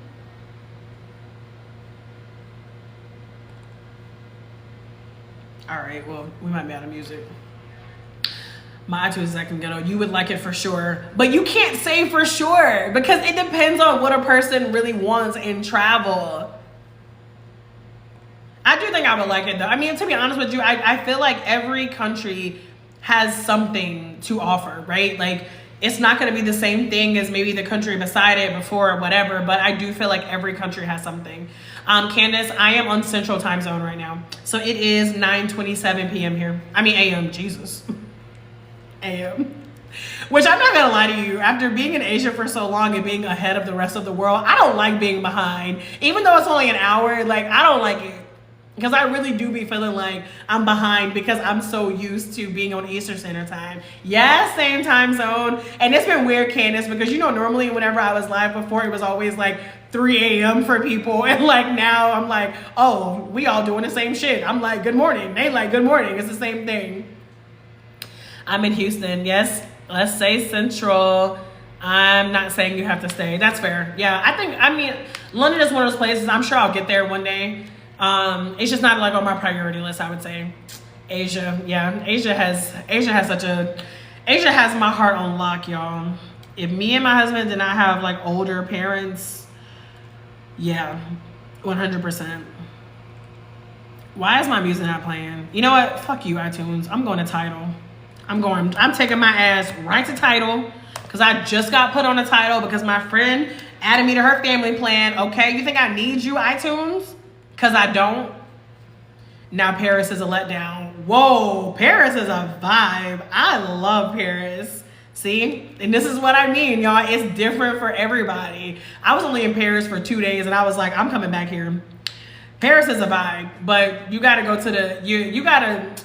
All right, well, we might be out of music. My iTunes is acting ghetto. You would like it for sure. But you can't say for sure because it depends on what a person really wants in travel. I do think I would like it though. I mean, to be honest with you, I feel like every country has something to offer, right? Like, it's not going to be the same thing as maybe the country beside it before or whatever, but I do feel like every country has something. Candace, I am on Central Time Zone right now. So it is 9:27 p.m. here. I mean, a.m. Jesus. a.m. Which I'm not going to lie to you. After being in Asia for so long and being ahead of the rest of the world, I don't like being behind. Even though it's only an hour, like, I don't like it. Because I really do be feeling like I'm behind because I'm so used to being on Eastern Standard Time. Yeah, same time zone. And it's been weird, Candace, because you know, normally whenever I was live before, it was always like 3 a.m. for people. And like now I'm like, oh, we all doing the same shit. I'm like, good morning. They like, good morning. It's the same thing. I'm in Houston. Yes, let's say Central. I'm not saying you have to stay. That's fair. Yeah, I mean, London is one of those places. I'm sure I'll get there one day. It's just not like on my priority list, I would say. Asia, yeah, Asia has my heart on lock, y'all. If me and my husband did not have like older parents, yeah, 100%. Why is my music not playing? You know what? Fuck you, iTunes. I'm going to Tidal. I'm taking my ass right to Tidal because I just got put on a Tidal because my friend added me to her family plan. Okay, you think I need you, iTunes? Because I don't. Now Paris is a letdown. Whoa, Paris is a vibe. I love Paris. See? And this is what I mean, y'all. It's different for everybody. I was only in Paris for 2 days and I was like, I'm coming back here. Paris is a vibe, but you got to go to the, you got to,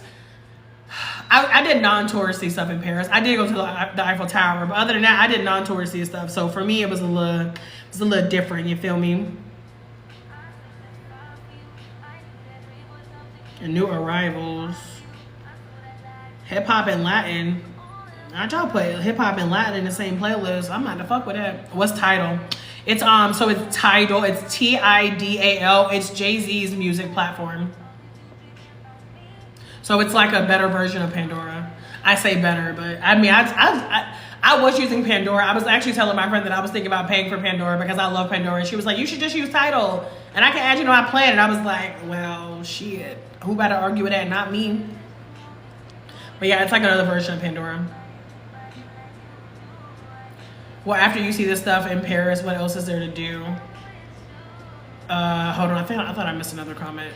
I did non-touristy stuff in Paris. I did go to the Eiffel Tower, but other than that, I did non-touristy stuff. So for me, it was a little different, you feel me? And new arrivals, hip hop and Latin. Not y'all put hip hop and Latin in the same playlist. I'm not to fuck with that. What's Tidal? It's so it's Tidal. It's Tidal. It's Jay-Z's music platform. So it's like a better version of Pandora. I say better, but I mean I was using Pandora. I was actually telling my friend that I was thinking about paying for Pandora because I love Pandora. She was like, you should just use Tidal. And I can add you to my plan. And I was like, well, shit. Who about to argue with that? Not me. But yeah, it's like another version of Pandora. Well, after you see this stuff in Paris, what else is there to do? Hold on. I thought I missed another comment.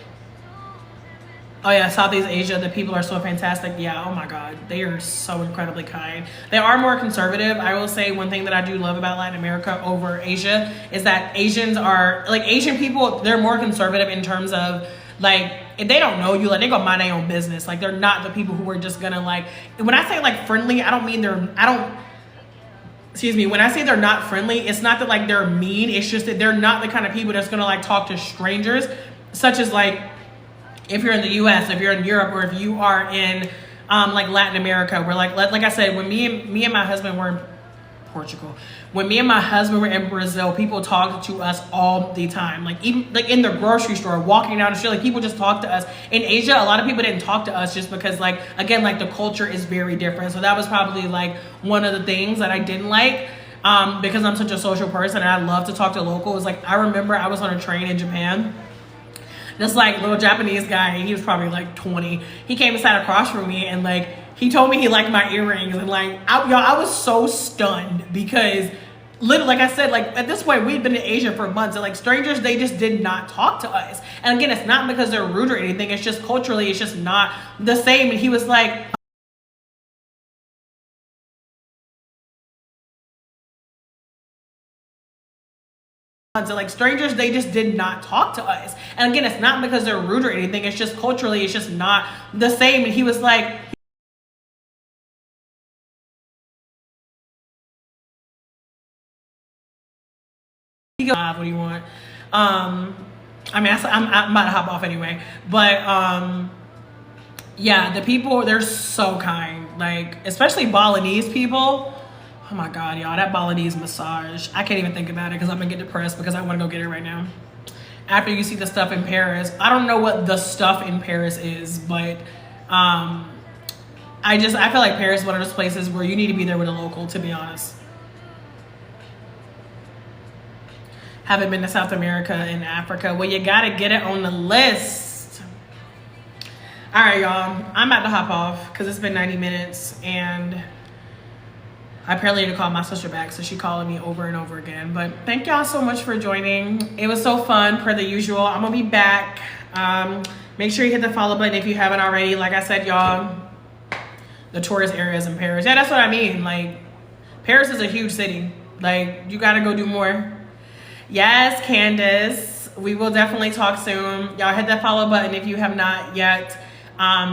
Oh yeah, Southeast Asia, the people are so fantastic. Yeah, oh my God, they are so incredibly kind. They are more conservative. I will say one thing that I do love about Latin America over Asia is that Asians are, like Asian people, they're more conservative in terms of like, if they don't know you, like they go mind their own business. Like they're not the people who are just gonna like, when I say like friendly, I don't mean when I say they're not friendly, it's not that like they're mean, it's just that they're not the kind of people that's gonna like talk to strangers, such as like, if you're in the US, if you're in Europe, or if you are in like Latin America, where like I said, when me and my husband were in Portugal, when me and my husband were in Brazil, people talked to us all the time. Like even like in the grocery store, walking down the street, like people just talk to us. In Asia, a lot of people didn't talk to us just because like, again, like the culture is very different. So that was probably like one of the things that I didn't like. Because I'm such a social person and I love to talk to locals. Like I remember I was on a train in Japan. This like little Japanese guy, he was probably like 20. He came and sat across from me and like, he told me he liked my earrings and like, I was so stunned because literally, like I said, like at this point we'd been in Asia for months and like strangers, they just did not talk to us. And again, it's not because they're rude or anything. It's just culturally, it's just not the same. And he was like, so like strangers, they just did not talk to us. And again, it's not because they're rude or anything. It's just culturally, it's just not the same. And he was like, he goes, what do you want? I mean, I'm about to hop off anyway. But yeah, the people, they're so kind. Like, especially Balinese people. Oh my God, y'all, that Balinese massage. I can't even think about it because I'm gonna get depressed because I wanna go get it right now. After you see the stuff in Paris, I don't know what the stuff in Paris is, but I feel like Paris is one of those places where you need to be there with a local, to be honest. Haven't been to South America and Africa. Well, you gotta get it on the list. All right, y'all, I'm about to hop off because it's been 90 minutes and I apparently need to call my sister back, so she calling me over and over again. But thank y'all so much for joining. It was so fun, per the usual. I'm gonna be back. Make sure you hit the follow button if you haven't already. Like I said, y'all, the tourist areas in Paris. Yeah, that's what I mean. Like, Paris is a huge city. Like, you gotta go do more. Yes, Candace. We will definitely talk soon. Y'all hit that follow button if you have not yet.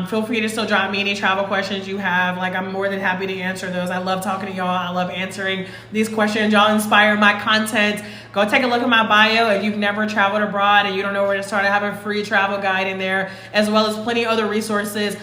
Feel free to still drop me any travel questions you have. Like, I'm more than happy to answer those. I love talking to y'all. I love answering these questions. Y'all inspire my content. Go take a look at my bio if you've never traveled abroad and you don't know where to start. I have a free travel guide in there, as well as plenty of other resources of